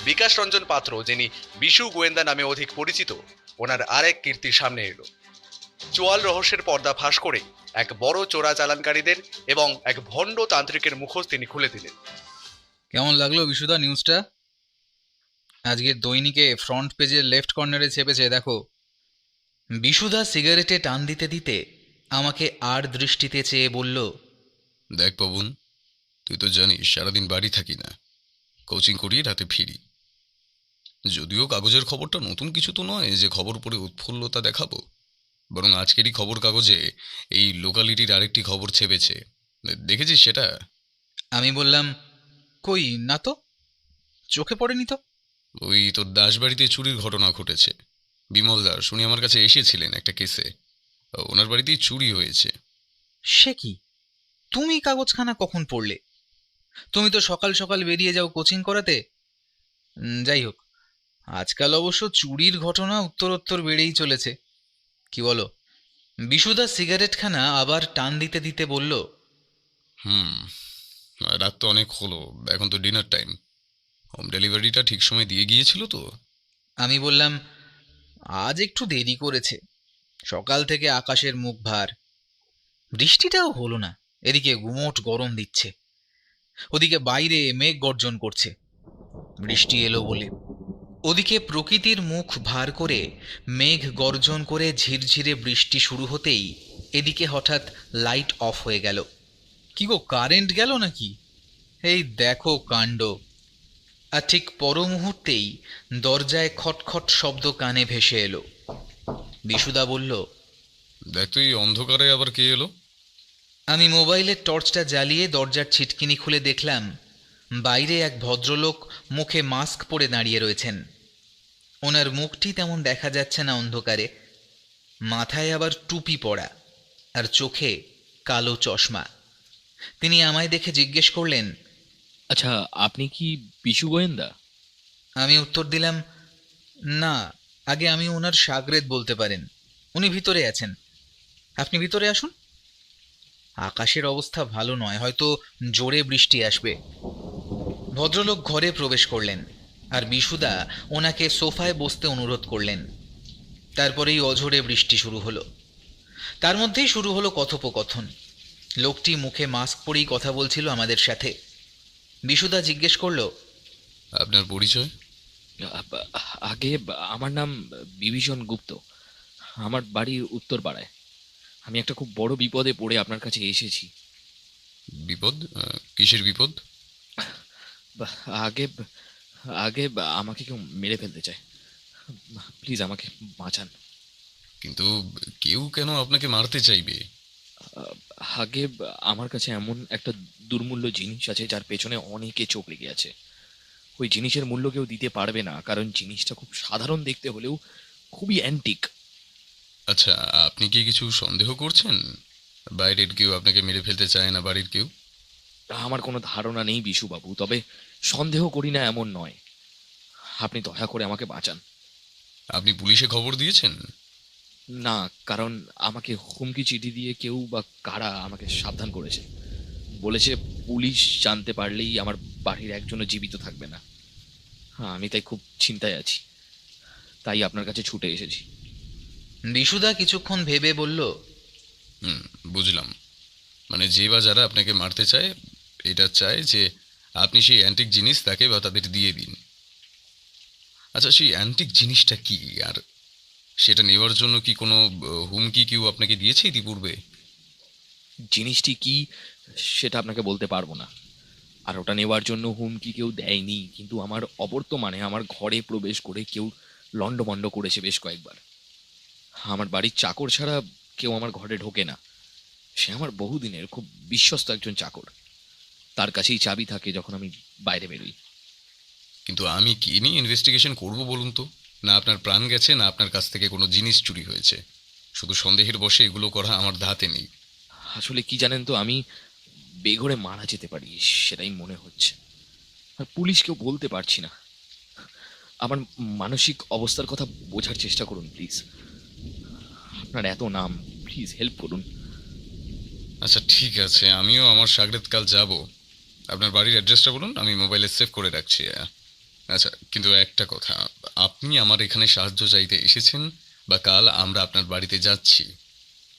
বিকাশ রঞ্জন পাত্র, যিনি বিশু গোয়েন্দা নামে অধিক পরিচিত, ওনার আরেক কীর্তি সামনে এলো। চোয়াল রহস্যের পর্দা ফাঁস করে এক বড় চোরাচালানকারীদের এবং এক ভণ্ড তান্ত্রিকের মুখোশ তিনি খুলে দিলেন। কেমন লাগলো বিশুদা নিউজটা? আজকের দৈনিকে ফ্রন্ট পেজের লেফট কর্নারে চেপেছে দেখো। বিশুদা সিগারেটে টান দিতে দিতে আমাকে আর দৃষ্টিতে চেয়ে বলল, দেখ পবন, তুই তো জানিস সারাদিন বাড়ি থাকি না, কোচিং করি, রাতে ফিরি। যদিও কাগজের খবরটা নতুন কিছু তো নয় যে খবর পড়ে উৎফুল্লতা দেখাবো, বরং আজকেরই খবর কাগজে এই লোকালিটির আরেকটি খবর ছেপেছে। দেখেছিস সেটা? আমি বললাম, কই না তো, চোখে পড়েনি তো। ওই তোর দাসবাড়িতে চুরির ঘটনা ঘটেছে। বিমল দাস উনি আমার কাছে এসেছিলেন একটা কেসে, ওনার বাড়িতেই চুরি হয়েছে। সে কি, তুমি কাগজখানা কখন পড়লে? তুমি তো সকাল সকাল বেরিয়ে যাও কোচিং করাতে। যাই হোক, আজকাল অবশ্য চুরির ঘটনা উত্তরোত্তর বেড়েই চলেছে, কি বলো? বিশুদা সিগারেটখানা আবার টান দিতে দিতে বলল, রাত তো অনেক হলো, এখন তো ডিনার টাইম। হোম ডেলিভারিটা ঠিক সময় দিয়ে গিয়েছিল তো? আমি বললাম, আজ একটু দেরি করেছে, সকাল থেকে আকাশের মুখ ভার, বৃষ্টিটাও হলো না, এদিকে গুমোট গরম দিচ্ছে, ওদিকে বাইরে মেঘ গর্জন করছে, বৃষ্টি এলো বলে। ওদিকে প্রকৃতির মুখ ভার করে মেঘ গর্জন করে ঝিরঝিরে বৃষ্টি শুরু হতেই এদিকে হঠাৎ লাইট অফ হয়ে গেল। কি গো, কারেন্ট গেল নাকি? এই দেখো কাণ্ড। আর ঠিক পর মুহূর্তেই দরজায় খটখট শব্দ কানে ভেসে এলো। বিশুদা বলল, দেখ তো এই অন্ধকারে আবার কে এলো? আমি মোবাইলের টর্চটা জ্বালিয়ে দরজার ছিটকিনি খুলে দেখলাম বাইরে এক ভদ্রলোক মুখে মাস্ক পরে দাঁড়িয়ে রয়েছেন। ওনার মুখটি তেমন দেখা যাচ্ছে না অন্ধকারে, মাথায় আবার টুপি পরা আর চোখে কালো চশমা। তিনি আমায় দেখে জিজ্ঞেস করলেন, আচ্ছা, আপনি কি বিশু গোয়েন্দা? আমি উত্তর দিলাম, না, আগে আমি ওনার শাগরেদ বলতে পারেন, উনি ভিতরে আছেন, আপনি ভিতরে আসুন। আকাশের অবস্থা ভালো নয়, হয়তো জোরে বৃষ্টি আসবে। ভদ্রলোক ঘরে প্রবেশ করলেন আর বিশুদা ওনাকে সোফায় বসতে অনুরোধ করলেন। তারপরেই অঝোরে বৃষ্টি শুরু হলো। তার মধ্যেই শুরু হলো কথোপকথন। লোকটি মুখে মাস্ক পরেই কথা বলছিল আমাদের সাথে। বিশুদা জিজ্ঞেস করল, আপনার পরিচয়? আগে আমার নাম বিভীষণ গুপ্ত। আমার বাড়ি উত্তরপাড়ায়। আমি একটা খুব বড় বিপদে পড়ে আপনার কাছে এসেছি। বিপদ? কিসের বিপদ? আগে আগে আমাকে কেউ মেরে ফেলতে চায়। প্লিজ আমাকে বাঁচান। কিন্তু কেউ কেন আপনাকে মারতে চাইবে? আগে আমার কাছে এমন একটা দুর্মূল্য জিনিস আছে যার পেছনে অনেকে চোখ লেগে আছে। ওই জিনিসের মূল্য কেউ দিতে পারবে না, কারণ জিনিসটা খুব সাধারণ দেখতে হলেও খুবই অ্যান্টিক। আচ্ছা, আপনি কি কিছু সন্দেহ করছেন? বাইরের কেউ আপনাকে মেরে ফেলতে চায় না, বাড়ির কেউ? আমার কোনো ধারণা নেই বিশুবাবু, তবে সন্দেহ করি না এমন নয়। আপনি দয়া করে আমাকে বাঁচান। আপনি পুলিশে খবর দিয়েছেন? না, কারণ আমাকে হুমকি চিঠি দিয়ে কেউ বা কারা আমাকে সাবধান করেছে। বলেছে পুলিশ জানতে পারলেই আমার বাড়ির একজনও জীবিত থাকবে না। হ্যাঁ, আমি তাই খুব চিন্তায় আছি, তাই আপনার কাছে ছুটে এসেছি। বিশুদা কিছুক্ষণ ভেবে বলল, বুঝলাম। মানে যে বা যারা আপনাকে মারতে চায়, এটা চায় যে আপনি সেই অ্যান্টিক জিনিস তাকে বা তাদের দিয়ে দিন। আচ্ছা, সেই অ্যান্টিক জিনিসটা কি, আর সেটা নেওয়ার জন্য কি কোনো হুমকি কেউ আপনাকে দিয়েছে ইতিপূর্বে? জিনিসটি কি সেটা আপনাকে বলতে পারবো না, আর ওটা নেওয়ার জন্য হুমকি কেউ দেয়নি, কিন্তু আমার অবর্তমানে আমার ঘরে প্রবেশ করে কেউ লণ্ডভণ্ড করেছে বেশ কয়েকবার। আমার বাড়ির চাকর ছাড়া কেউ আমার ঘরে ঢোকে না। সে আমার বহুদিনের খুব বিশ্বস্ত একজন চাকর, তার কাছেই চাবি থাকে যখন আমি বাইরে বেরোই। কিন্তু আমি কি নিয়ে ইনভেস্টিগেশন করব বলুন তো? না আপনার প্রাণ গেছে, না আপনার কাছ থেকে কোনো জিনিস চুরি হয়েছে। শুধু সন্দেহের বশে এগুলো করা আমার ধাতে নেই। আসলে কি জানেন তো, আমি বেঘরে মারা যেতে পারি সেটাই মনে হচ্ছে, আর পুলিশকেও বলতে পারছি না। আমার মানসিক অবস্থার কথা বোঝার চেষ্টা করুন প্লিজ। আপনার এত নাম, প্লিজ হেল্প করুন। আচ্ছা ঠিক আছে, আমিও আমার সাগরেদ কাল যাব। আপনার বাড়ির অ্যাড্রেসটা বলুন, আমি মোবাইলে সেভ করে রাখছি। আচ্ছা, কিন্তু একটা কথা, আপনি আমার এখানে সাহায্য চাইতে এসেছেন বা কাল আমরা আপনার বাড়িতে যাচ্ছি,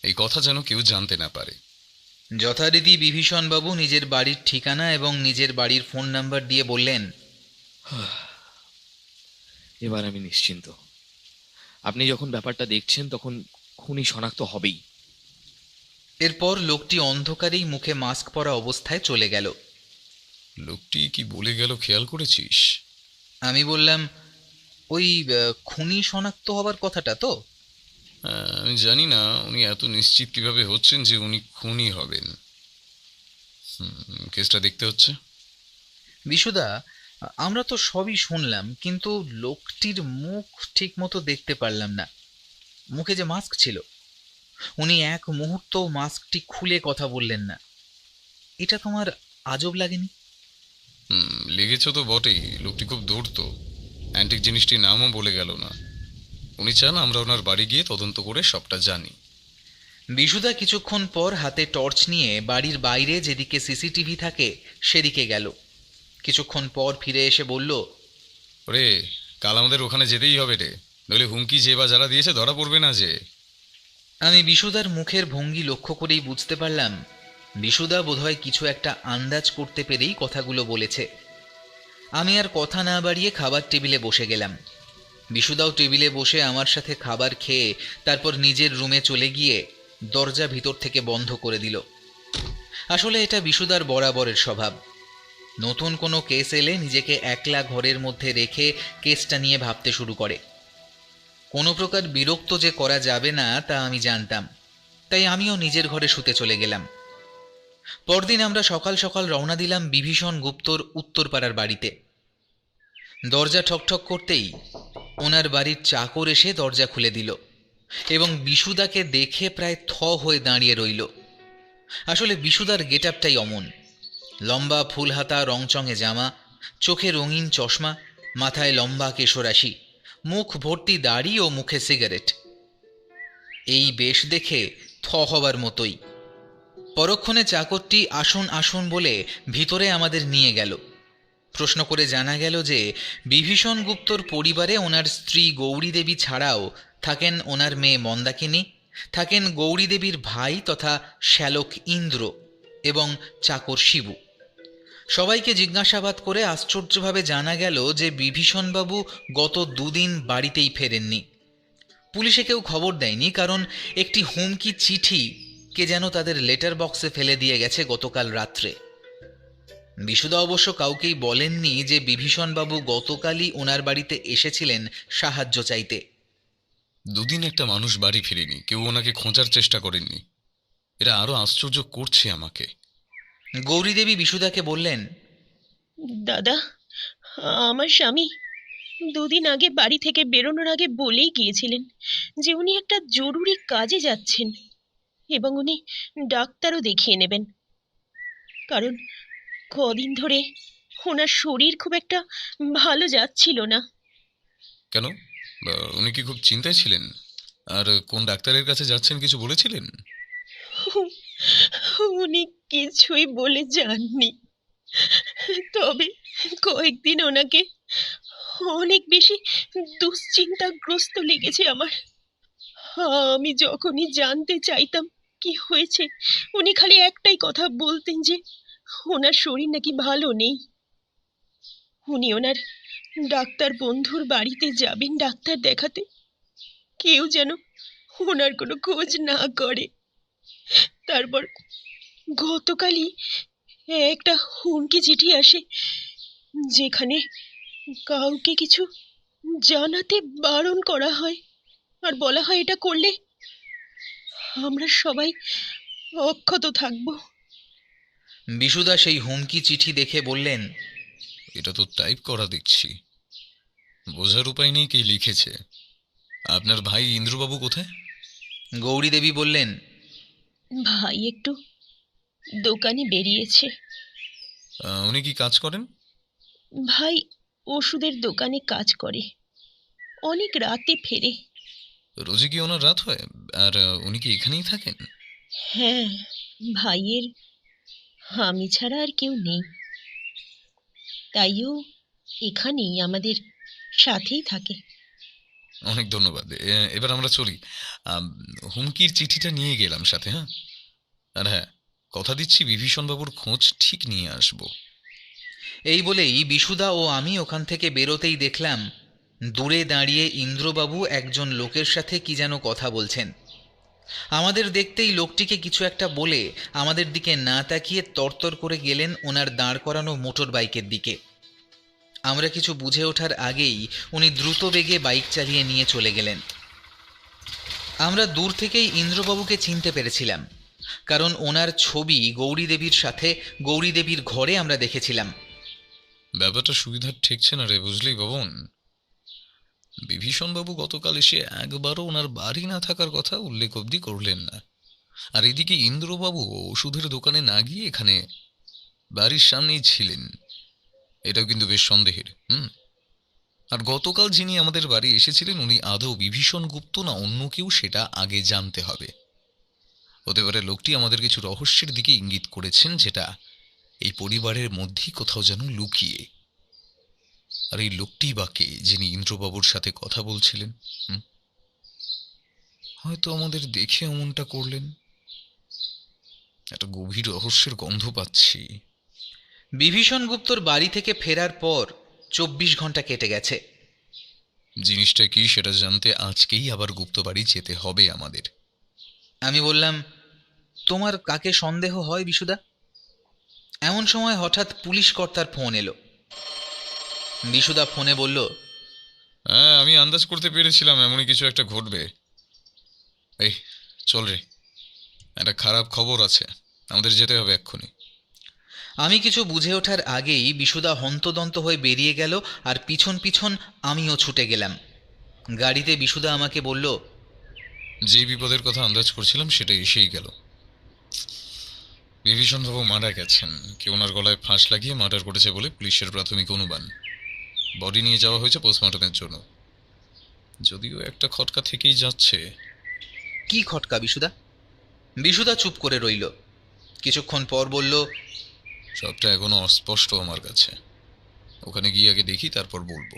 এই কথা যেন কেউ জানতে না পারে। যথারীতি বিভীষণবাবু নিজের বাড়ির ঠিকানা এবং নিজের বাড়ির ফোন নাম্বার দিয়ে বললেন, এবার আমি নিশ্চিন্ত। আপনি যখন ব্যাপারটা দেখছেন তখন খুনি শনাক্ত হবেই। এরপর লোকটি অন্ধকারেই মুখে মাস্ক পরা অবস্থায় চলে গেল। লোকটি কি বলে গেল খেয়াল করেছিস? আমি বললাম, ওই খুনি শনাক্ত হবার কথাটা তো? আমি জানি না উনি এত নিশ্চিত কিভাবে হচ্ছেন যে উনি খুনি হবেন। কেসটা দেখতে হচ্ছে। বিশুদা, আমরা তো সবই শুনলাম, কিন্তু লোকটির মুখ ঠিক মতো দেখতে পারলাম না। মুখে যে মাস্ক ছিল, উনি এক মুহূর্ত মাস্কটি খুলে কথা বললেন না। এটা তোমার আজব লাগেনি? লেগেছে তো বটেই। লোকটি খুব ধূর্ত। অ্যান্টিক জিনিসটির নামও বলে গেল না। উনি চান আমরা ওনার বাড়ি গিয়ে তদন্ত করে সবটা জানি। বিশুদা কিছুক্ষণ পর হাতে টর্চ নিয়ে বাড়ির বাইরে যেদিকে সিসিটিভি থাকে সেদিকে গেল। কিছুক্ষণ পর ফিরে এসে বলল, রে, কাল আমাদের ওখানে যেতেই হবে রে, নইলে হুমকি যে বা যারা দিয়েছে ধরা পড়বে না যে। আমি বিশুদার মুখের ভঙ্গি লক্ষ্য করেই বুঝতে পারলাম বিশুদা বোধহয় কিছু একটা আন্দাজ করতে পেরেই কথাগুলো বলেছে। আমি আর কথা না বাড়িয়ে খাবার টেবিলে বসে গেলাম। বিশুদাও টেবিলে বসে আমার সাথে খাবার খেয়ে তারপর নিজের রুমে চলে গিয়ে দরজা ভিতর থেকে বন্ধ করে দিল। আসলে এটা বিশুদার বরাবরের স্বভাব। নতুন কোনো কেস এলে নিজেকে একলা ঘরের মধ্যে রেখে কেসটা নিয়ে ভাবতে শুরু করে। কোনো প্রকার বিরক্ত যে করা যাবে না তা আমি জানতাম, তাই আমিও নিজের ঘরে শুতে চলে গেলাম। পরদিন আমরা সকাল সকাল রওনা দিলাম বিভীষণ গুপ্তর উত্তরপাড়ার বাড়িতে। দরজা ঠকঠক করতেই ওনার বাড়ির চাকর এসে দরজা খুলে দিল এবং বিশুদাকে দেখে প্রায় থ হয়ে দাঁড়িয়ে রইল। আসলে বিশুদার গেটআপটাই অমন। লম্বা ফুলহাতা রংচঙে জামা, চোখে রঙিন চশমা, মাথায় লম্বা কেশরাশি, মুখ ভর্তি দাড়ি ও মুখে সিগারেট। এই বেশ দেখে থ হবার মতোই। পরক্ষণে চাকরটি আসুন আসুন বলে ভিতরে আমাদের নিয়ে গেল। প্রশ্ন করে জানা গেল যে বিভীষণ গুপ্তর পরিবারে ওনার স্ত্রী গৌরী দেবী ছাড়াও থাকেন ওনার মেয়ে মন্দাকিনী, থাকেন গৌরী দেবীর ভাই তথা শ্যালক ইন্দ্র এবং চাকর শিবু। সবাইকে জিজ্ঞাসাবাদ করে আশ্চর্যভাবে জানা গেল যে বিভীষণবাবু গত দুদিন বাড়িতেই ফেরেননি। পুলিশে কেউ খবর দেয়নি, কারণ একটি হুমকি চিঠি কে যেন তাদের লেটার বক্সে ফেলে দিয়ে গেছে গতকাল রাত্রে। বিশুদা অবশ্য কাউকেই বলেননি যে বিভীষণবাবু গতকালই ওনার বাড়িতে এসেছিলেন সাহায্য চাইতে। দুদিন একটা মানুষ বাড়ি ফিরেনি, কেউ ওনাকে খোঁজার চেষ্টা করেননি। এরা আরো আশ্চর্য করছে আমাকে। গৌরী দেবী বিশুদাকে বললেন, দাদা, আমার স্বামী দুদিন আগে বাড়ি থেকে বেরোনোর আগে বলেই গিয়েছিলেন যে উনি একটা জরুরি কাজে যাচ্ছেন এবং উনি ডাক্তারও দেখিয়ে নেবেন, কারণ কদিন ধরে ওনার শরীর খুব একটা ভালো যাচ্ছিল না। কেন? উনি কি খুব চিন্তায় ছিলেন? আর কোন ডাক্তারের কাছে যাচ্ছেন কিছু বলেছিলেন? উনি কিছুই বলে যাননি, তবে কয়েকদিন ওনাকে অনেক বেশি দুশ্চিন্তাগ্রস্ত লেগেছে আমার। আমি যখনই জানতে চাইতাম কি হয়েছে, উনি খালি একটাই কথা বলতেন যে ওনার শরীর নাকি ভালো নেই। উনি ওনার ডাক্তার বন্ধুর বাড়িতে যাবেন ডাক্তার দেখাতে, কেউ যেন ওনার কোনো খোঁজ না করে। তারপর গতকালই একটা হুমকি চিঠি আসে, যেখানে কাউকে কিছু জানাতে বারণ করা হয় আর বলা হয় এটা করলে আমরা সবাই অক্ষত থাকবো। বিশুদা সেই হুমকি চিঠি দেখে বললেন, এটা তো টাইপ করা দেখছি। বোঝার উপায় নেই কে লিখেছে। আপনার ভাই ইন্দ্রবাবু কোথায়? গৌরী দেবী বললেন, ভাই একটু দোকানে বেরিয়েছে। উনি কি কাজ করেন? ভাই ওষুধের দোকানে কাজ করে, অনেক রাতে ফেরে। রোজই কি ওনার রাত হয়? আর উনি কি এখানেই থাকেন? হ্যাঁ, ভাইয়ের আমি ছাড়া আর কেউ নেই, তাইও এখানেই আমাদের সাথেই থাকে। অনেক ধন্যবাদ। এবার আমরা চলি। আম, হুমকির চিঠিটা নিয়ে গেলাম সাথে, হ্যাঁ? আর হ্যাঁ, কথা দিচ্ছি বিভীষণবাবুর খোঁজ ঠিক নিয়ে আসবো। এই বলেই বিশুদা ও আমি ওখান থেকে বেরোতেই দেখলাম দূরে দাঁড়িয়ে ইন্দ্রবাবু একজন লোকের সাথে কি যেন কথা বলছেন। আমাদের দেখতেই লোকটিকে কিছু একটা বলে আমাদের দিকে না তাকিয়ে তরতর করে গেলেন ওনার দাঁড় করানো মোটর বাইকের দিকে। আমরা কিছু বুঝে ওঠার আগেই উনি দ্রুত বেগে বাইক চালিয়ে নিয়ে চলে গেলেন। আমরা দূর থেকেই ইন্দ্রবাবুকে চিনতে পেরেছিলাম, কারণ ওনার ছবি গৌরী দেবীর সাথে গৌরী দেবীর ঘরে আমরা দেখেছিলাম। ব্যাপারটা সুবিধার ঠেকছে না রে, বুঝলি বাবন? বিভীষণবাবু গতকাল এসে একবারও ওনার বাড়ি না থাকার কথা উল্লেখ অবধি করলেন না। আর এদিকে ইন্দ্রবাবু ওষুধের দোকানে না গিয়ে এখানে বাড়ির সামনেই ছিলেন। এটাও কিন্তু বেশ সন্দেহের। আর গতকাল যিনি আমাদের বাড়ি এসেছিলেন উনি আদৌ বিভীষণ গুপ্ত না অন্য কেউ, সেটা আগে জানতে হবে। হতে পারে লোকটি আমাদের কিছু রহস্যের দিকে ইঙ্গিত করেছেন, যেটা এই পরিবারের মধ্যেই কোথাও যেন লুকিয়ে। আর এই লোকটি বা কে যিনি ইন্দ্রবাবুর সাথে কথা বলছিলেন? হয়তো আমাদের দেখে এমনটা করলেন। একটা গভীর রহস্যের গন্ধ পাচ্ছি। বিভীষণ গুপ্তর বাড়ি থেকে ফেরার পর 24 ঘন্টা কেটে গেছে। জিনিসটা কি সেটা জানতে আজকেই আবার গুপ্ত বাড়ি যেতে হবে আমাদের। আমি বললাম, তোমার কাকে সন্দেহ হয় বিশুদা? এমন সময় হঠাৎ পুলিশ কর্তার ফোন এলো। বিশুদা ফোনে বলল, হ্যাঁ, আমি আন্দাজ করতে পেরেছিলাম এমনই কিছু একটা ঘটবে। এই চল রে, একটা খারাপ খবর আছে, আমাদের যেতে হবে এক্ষুনি। আমি কিছু বুঝে ওঠার আগেই বিশুদা হন্তদন্ত হয়ে বেরিয়ে গেল, আর পিছন পিছন আমিও ছুটে গেলাম। গাড়িতে বিশুদা আমাকে বলল, যে বিপদের কথা আন্দাজ করছিলাম সেটা এসেই গেল। বিভীষণবাবু মারা গেছেন। কেউ ওনার গলায় ফাঁস লাগিয়ে মার্ডার করেছে বলে পুলিশের প্রাথমিক অনুমান। বডি নিয়ে যাওয়া হয়েছে পোস্টমর্টমের জন্য। যদিও একটা খটকা থেকেই যাচ্ছে। কি খটকা বিশুদা? বিশুদা চুপ করে রইল। কিছুক্ষণ পর বলল, সবটা এখনো অস্পষ্ট আমার কাছে। ওখানে গিয়ে আগে দেখি, তারপর বলবো।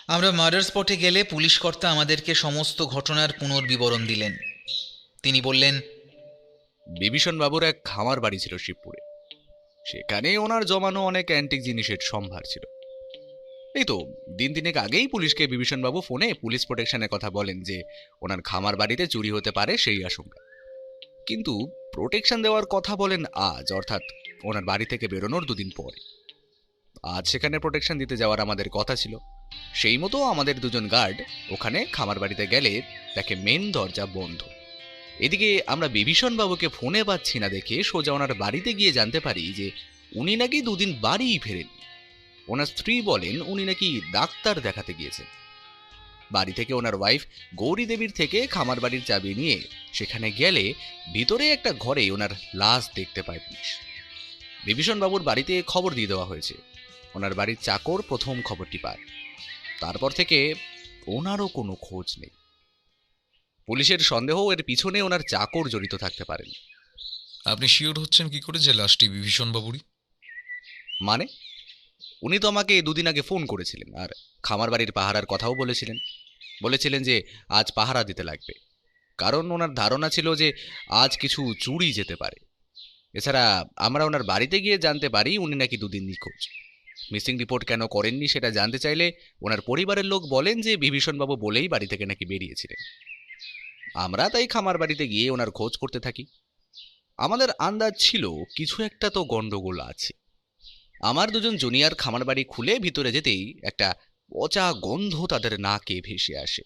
আমরা মার্ডার স্পটে গেলে পুলিশ কর্তা আমাদেরকে সমস্ত ঘটনার পুনর্বিবরণ দিলেন। তিনি বললেন, বিভীষণবাবুর এক খামার বাড়ি ছিল শিবপুরে। সেখানে ওনার জমানো অনেক অ্যান্টিক জিনিসের সম্ভার ছিল। এই তো দিন তিনেক আগেই পুলিশকে বিভীষণবাবু ফোনে পুলিশ প্রোটেকশনের কথা বলেন, যে ওনার খামার বাড়িতে চুরি হতে পারে সেই আশঙ্কা। কিন্তু প্রোটেকশন দেওয়ার কথা বলেন আজ, অর্থাৎ ওনার বাড়ি থেকে বেরোনোর দুদিন পরে। আজ সেখানে প্রোটেকশন দিতে যাওয়ার আমাদের কথা ছিল। সেই মতো আমাদের দুজন গার্ড ওখানে খামার বাড়িতে গেলে দেখে মেন দরজা বন্ধ। এদিকে আমরা বিভীষণবাবুকে ফোনে পাচ্ছি না দেখে সোজা ওনার বাড়িতে গিয়ে জানতে পারি যে উনি নাকি দুদিন বাড়িই ফেরেন। ওনার স্ত্রী বলেন উনি নাকি ডাক্তার দেখাতে গিয়েছেন। বাড়ি থেকে ওনার ওয়াইফ গৌরী দেবীর থেকে খামার বাড়ির চাবি নিয়ে সেখানে গেলে ভিতরে একটা ঘরে ওনার লাশ দেখতে পায় পুলিশ। বিভীষণবাবুর বাড়িতে খবর দিয়ে দেওয়া হয়েছে। ওনার বাড়ির চাকর প্রথম খবরটি পায়। তারপর থেকে ওনারও কোনো খোঁজ নেই। পুলিশের সন্দেহ এর পিছনে ওনার চাকর জড়িত থাকতে পারেন। আপনি শিওর হচ্ছেন কি করে যে লাশটি বিভীষণবাবুরই? মানে, উনি তো আমাকে দুদিন আগে ফোন করেছিলেন, আর খামার বাড়ির পাহারার কথাও বলেছিলেন যে আজ পাহারা দিতে লাগবে, কারণ ওনার ধারণা ছিল যে আজ কিছু চুরি যেতে পারে। এছাড়া আমরা ওনার বাড়িতে গিয়ে জানতে পারি উনি নাকি দুদিন নিখোঁজ। মিসিং রিপোর্ট কেন করেননি সেটা জানতে চাইলে ওনার পরিবারের লোক বলেন যে বিভীষণবাবু বলেই বাড়ি থেকে নাকি বেরিয়েছিলেন। আমরা তাই খামার বাড়িতে গিয়ে ওনার খোঁজ করতে থাকি। আমাদের আন্দাজ ছিল কিছু একটা তো গন্ডগোল আছে। আমার দুজন জুনিয়র খামার বাড়ি খুলে ভিতরে যেতেই একটা পচা গন্ধ তাদের নাকে ভেসে আসে।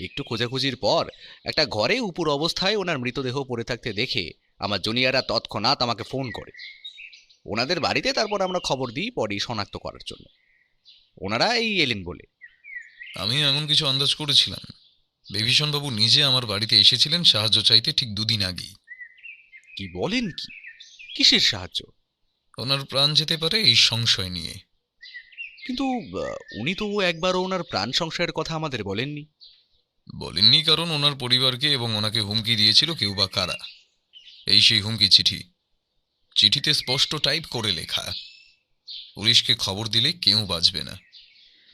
একটু খোঁজাখুঁজির পর একটা ঘরে উপর অবস্থায় ওনার মৃতদেহ পড়ে থাকতে দেখে আমার জুনিয়ররা তৎক্ষণাৎ আমাকে ফোন করে। ওনাদের বাড়িতে তারপর আমরা খবর দিই বডি শনাক্ত করার জন্য। ওনারা এই এলেন বলে। আমি এমন কিছু আন্দাজ করেছিলাম। বিভীষণবাবু নিজে আমার বাড়িতে এসেছিলেন সাহায্য চাইতে ঠিক দুদিন আগেই। কি বলেন? কি কিসের সাহায্য? ওনার প্রাণ যেতে পারে এই সংশয় নিয়ে। কিন্তু উনি তো একবারও ওনার প্রাণ সংশয়ের কথা আমাদের বলেননি। বলেননি কারণ ওনার পরিবারকে এবং ওনাকে হুমকি দিয়েছিল কেউ বা কারা। এই সেই হুমকি চিঠি। চিঠিতে স্পষ্ট টাইপ করে লেখা, পুলিশকে খবর দিলে কেউ বাঁচবে না।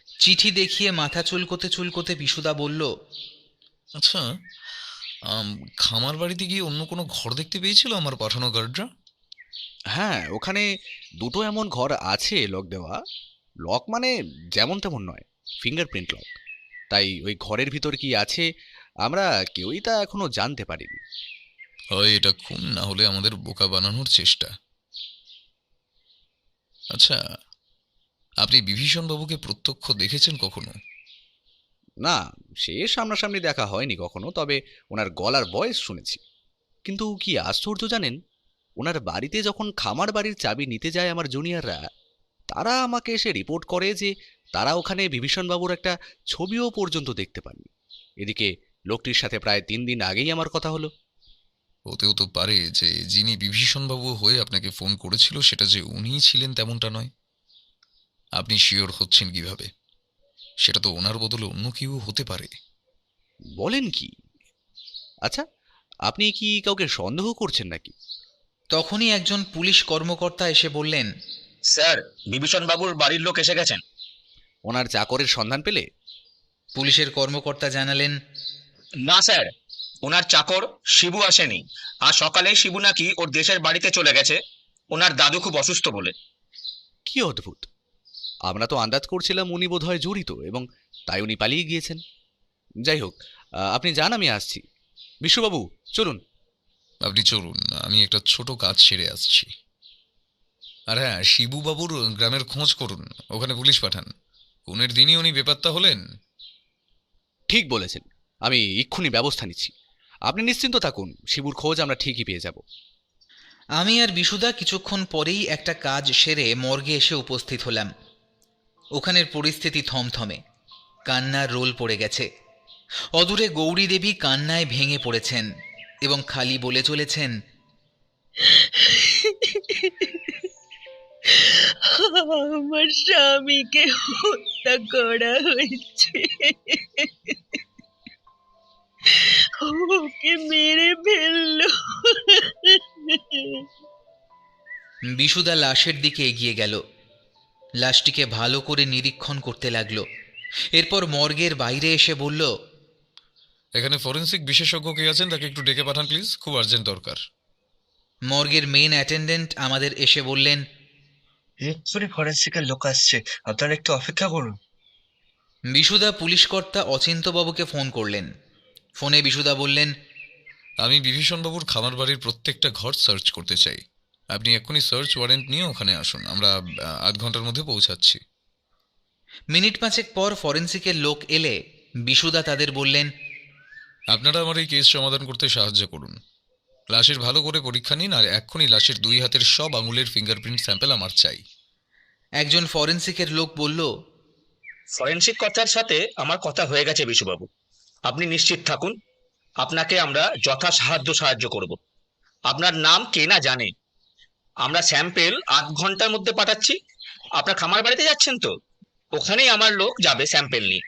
চিঠি দেখিয়ে মাথা চুলকোতে চুলকোতে বিশুদা বলল, আচ্ছা, খামার বাড়িতে গিয়ে অন্য কোনো ঘর দেখতে পেয়েছিল আমার পাঠানো গার্ডরা? হ্যাঁ, ওখানে দুটো এমন ঘর আছে লক দেওয়া। লক মানে যেমন তেমন নয়, ফিঙ্গারপ্রিন্ট লক। তাই ওই ঘরের ভিতর কি আছে আমরা কেউই তা এখনো জানতে পারিনি। হয় এটা খুন, না হলে আমাদের বোকা বানানোর চেষ্টা। আচ্ছা, আপনি বিভীষণ বাবুকে প্রত্যক্ষ দেখেছেন কখনো? না, সে সামনাসামনি দেখা হয়নি কখনো, তবে ওনার গলার ভয়েস শুনেছি। কিন্তু কি আশ্চর্য জানেন, ওনার বাড়িতে যখন খামার বাড়ির চাবি নিতে যায় আমার জুনিয়ররা, তারা আমাকে এসে রিপোর্ট করে যে তারা ওখানে বিভীষণবাবুর একটা ছবিও পর্যন্ত দেখতে পাননি। এদিকে লোকটির সাথে প্রায় 3 দিন আগেই আমার কথা হলো। হতেও তো পারে যে যিনি বিভীষণ বাবু হয়ে আপনাকে ফোন করেছিল সেটা যে উনিই ছিলেন তেমনটা নয়। আপনি শিওর হচ্ছেন কিভাবে? সেটা তো ওনার বদলে অন্য কেউ হতে পারে। বলেন কি? আচ্ছা, আপনি কি কাউকে সন্দেহ করছেন নাকি? তখনই একজন পুলিশ কর্মকর্তা এসে বললেন, স্যার, বিভীষণ বাবুর বাড়ির লোক এসে গেছেন। ওনার চাকরের সন্ধান পেলে? পুলিশের কর্মকর্তা জানালেন, না স্যার, ওনার চাকর শিবু আসেনি। আজ সকালে শিবু নাকি ওর দেশের বাড়িতে চলে গেছে, ওনার দাদু খুব অসুস্থ বলে। কি অদ্ভুত! আমরা তো আন্দাজ করছিলাম উনি বোধহয় জড়িত এবং তাই উনি পালিয়ে গিয়েছেন। যাই হোক, আপনি যান, আমি আসছি। বিশ্ববাবু, চলুন। আপনি চলুন, আমি একটা ছোট কাজ সেরে আসছি। আর হ্যাঁ, শিবু বাবুর গ্রামের খোঁজ করুন, ওখানে পুলিশ পাঠান। খুনের দিনই উনি বেপাত্তা হলেন। ঠিক বলেছেন, আমি এক্ষুনি ব্যবস্থা নিচ্ছি। আপনি নিশ্চিন্ত থাকুন, শিবুর খোঁজ আমরা ঠিকই পেয়ে যাব। আমি আর বিশুদা কিছুক্ষণ পরেই একটা কাজ সেরে মর্গে এসে উপস্থিত হলাম। ওখানের পরিস্থিতি থমথমে, কান্নার রোল পড়ে গেছে। অদূরে গৌরী দেবী কান্নায় ভেঙে পড়েছেন এবং খালি বলে চলেছেন, আমার স্বামীকে হত্যা করা হয়েছে, ওকে মেরে ফেললো। বিশুদা লাশের দিকে এগিয়ে গেল। লাশটিকে ভালো করে নিরীক্ষণ করতে লাগলো। এরপর মর্গের বাইরে এসে বলল, এখানে ফরেন্সিক বিশেষজ্ঞ কে আছেন তাকে একটু ডেকে পাঠান প্লিজ, খুব আর্জেন্ট দরকার। মর্গের মেন অ্যাটেন্ডেন্ট আমাদের এসে বললেন, এক্ষুনি ফরেন্সিকের লোক আসছে, আপনারা একটু অপেক্ষা করুন। বিশুদা পুলিশকর্তা অচিন্ত্যবাবুকে ফোন করলেন। ফোনে বিশুদা বললেন, আমি বিভীষণ বাবুর খামার বাড়ির প্রত্যেকটা ঘর সার্চ করতে চাই। আপনি এক্ষুনি সার্চ ওয়ারেন্ট নিয়ে ওখানে আসুন, আমরা আধ ঘন্টার মধ্যে পৌঁছাচ্ছি। মিনিট পাঁচেক পর ফরেন্সিকের লোক এলে বিশুদা তাদের বললেন, আপনারা আমার এই কেস সমাধান করতে সাহায্য করুন। লাশের ভালো করে পরীক্ষা নিন আর এক্ষুনি লাশের 2 হাতের সব আঙুলের ফিঙ্গারপ্রিন্ট স্যাম্পল আমার চাই। একজন ফরেন্সিকের লোক বলল, ফরেনসিক কর্তার সাথে আমার কথা হয়ে গেছে বিশুবাবু, আপনি নিশ্চিত থাকুন, আপনাকে আমরা সাহায্য করব। আপনার নাম কে না জানে। আমরা স্যাম্পেল আধ ঘন্টার মধ্যে পাঠাচ্ছি। আপনার খামার বাড়িতে যাচ্ছেন তো, ওখানেই আমার লোক যাবে স্যাম্পেল নিয়ে।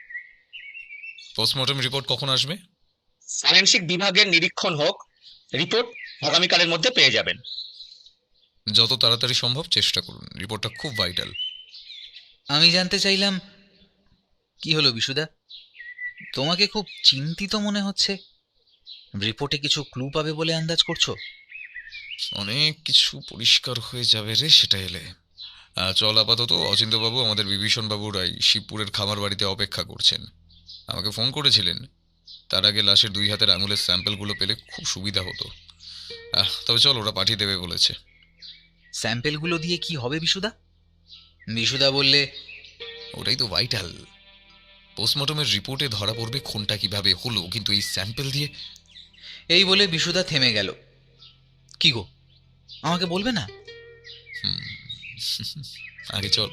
পোস্টমর্টম রিপোর্ট কখন আসবে? ফরেনসিক বিভাগের নিরীক্ষণ হোক, রিপোর্ট আগামীকালের মধ্যে পেয়ে যাবেন। যত তাড়াতাড়ি সম্ভব চেষ্টা করুন, রিপোর্টটা খুব ভাইটাল। আমি জানতে চাইলাম, কি হলো বিশুদা, তোমাকে খুব চিন্তিত মনে হচ্ছে। রিপোর্টে কিছু ক্লু পাবে বলে আন্দাজ করছো? অনেক কিছু পরিষ্কার হয়ে যাবে রে সেটা এলে। চল, আপাতত অচিন্ত্যবাবু আমাদের বিভীষণ বাবুর এই শিবপুরের খামার বাড়িতে অপেক্ষা করছেন। আমাকে ফোন করেছিলেন, তার আগে লাশের 2 হাতের আঙুলের স্যাম্পলগুলো পেলে খুব সুবিধা হতো। তবে চল, ওরা পাঠিয়ে দেবে বলেছে। স্যাম্পেলগুলো দিয়ে কি হবে বিশুদা? বিশুদা বললে, ওটাই তো ভাইটাল। পোস্টমর্টমের রিপোর্টে ধরা পড়বে খুনটা কিভাবে হলো, কিন্তু এই স্যাম্পল দিয়ে। এই বলে বিশুদা থেমে গেল। কি গো, আমাকে বলবে না? আগে চল,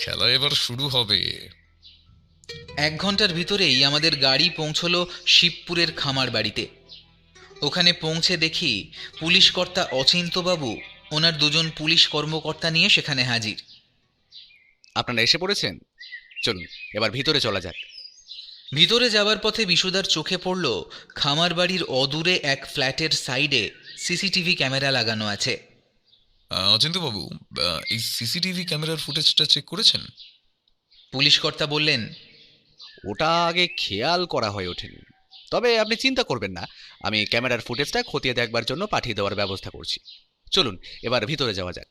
খেলা এবার শুরু হবে। 1 ঘন্টার ভিতরেই আমাদের গাড়ি পৌঁছলো শিবপুরের খামার বাড়িতে। ওখানে পৌঁছে দেখি পুলিশকর্তা অচিন্ত্যবাবু ওনার 2 জন পুলিশ কর্মকর্তা নিয়ে সেখানে হাজির। আপনারা এসে পড়েছেন, চলুন এবার ভিতরে চলা যাক। ভিতরে যাবার পথে বিশুদার চোখে পড়ল খামার বাড়ির অদূরে এক ফ্ল্যাটের সাইডে সিসিটিভি ক্যামেরা লাগানো আছে। অচিন্ত্যবাবু, এই সিসিটিভি ক্যামেরার ফুটেজটা চেক করেছেন? পুলিশ কর্তা বললেন, ওটা আগে খেয়াল করা হয়ে ওঠেনি, তবে আপনি চিন্তা করবেন না, আমি ক্যামেরার ফুটেজটা খতিয়ে দেখবার জন্য পাঠিয়ে দেওয়ার ব্যবস্থা করছি। চলুন এবার ভিতরে যাওয়া যাক।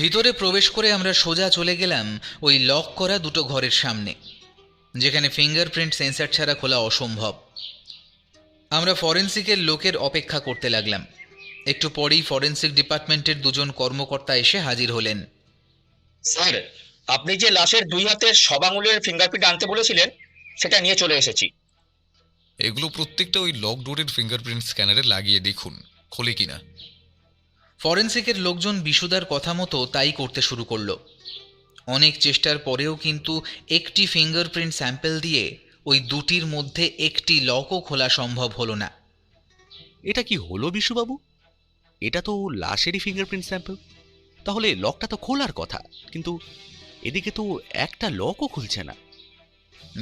ভিতরে প্রবেশ করে আমরা সোজা চলে গেলাম ওই লক করা দুটো ঘরের সামনে, যেখানে ফিঙ্গারপ্রিন্ট সেন্সর ছাড়া খোলা অসম্ভব। আমরা ফরেন্সিকের লোকের অপেক্ষা করতে লাগলাম। একটু পরেই ফরেন্সিক ডিপার্টমেন্টের দুজন কর্মকর্তা এসে হাজির হলেন। স্যার, আপনি যে লাশের 2 হাতের সব আঙুলের ফিঙ্গারপ্রিন্ট আনতে বলেছিলেন সেটা নিয়ে চলে এসেছি। এগুলো প্রত্যেকটা ওই লক ডোরের ফিঙ্গারপ্রিন্ট স্ক্যানারে লাগিয়ে দেখুন খোলে কিনা। ফরেন্সিকের লোকজন বিশুদার কথা মতো তাই করতে শুরু করলো। অনেক চেষ্টার পরেও কিন্তু একটি ফিঙ্গারপ্রিন্ট স্যাম্পল দিয়ে ওই দুটির মধ্যে একটি লকও খোলা সম্ভব হলো না। এটা কি হলো বিশুবাবু? এটা তো লাশেরই ফিঙ্গারপ্রিন্ট স্যাম্পল, তাহলে লকটা তো খোলার কথা, কিন্তু এদিকে তো একটা লকও খুলছে না।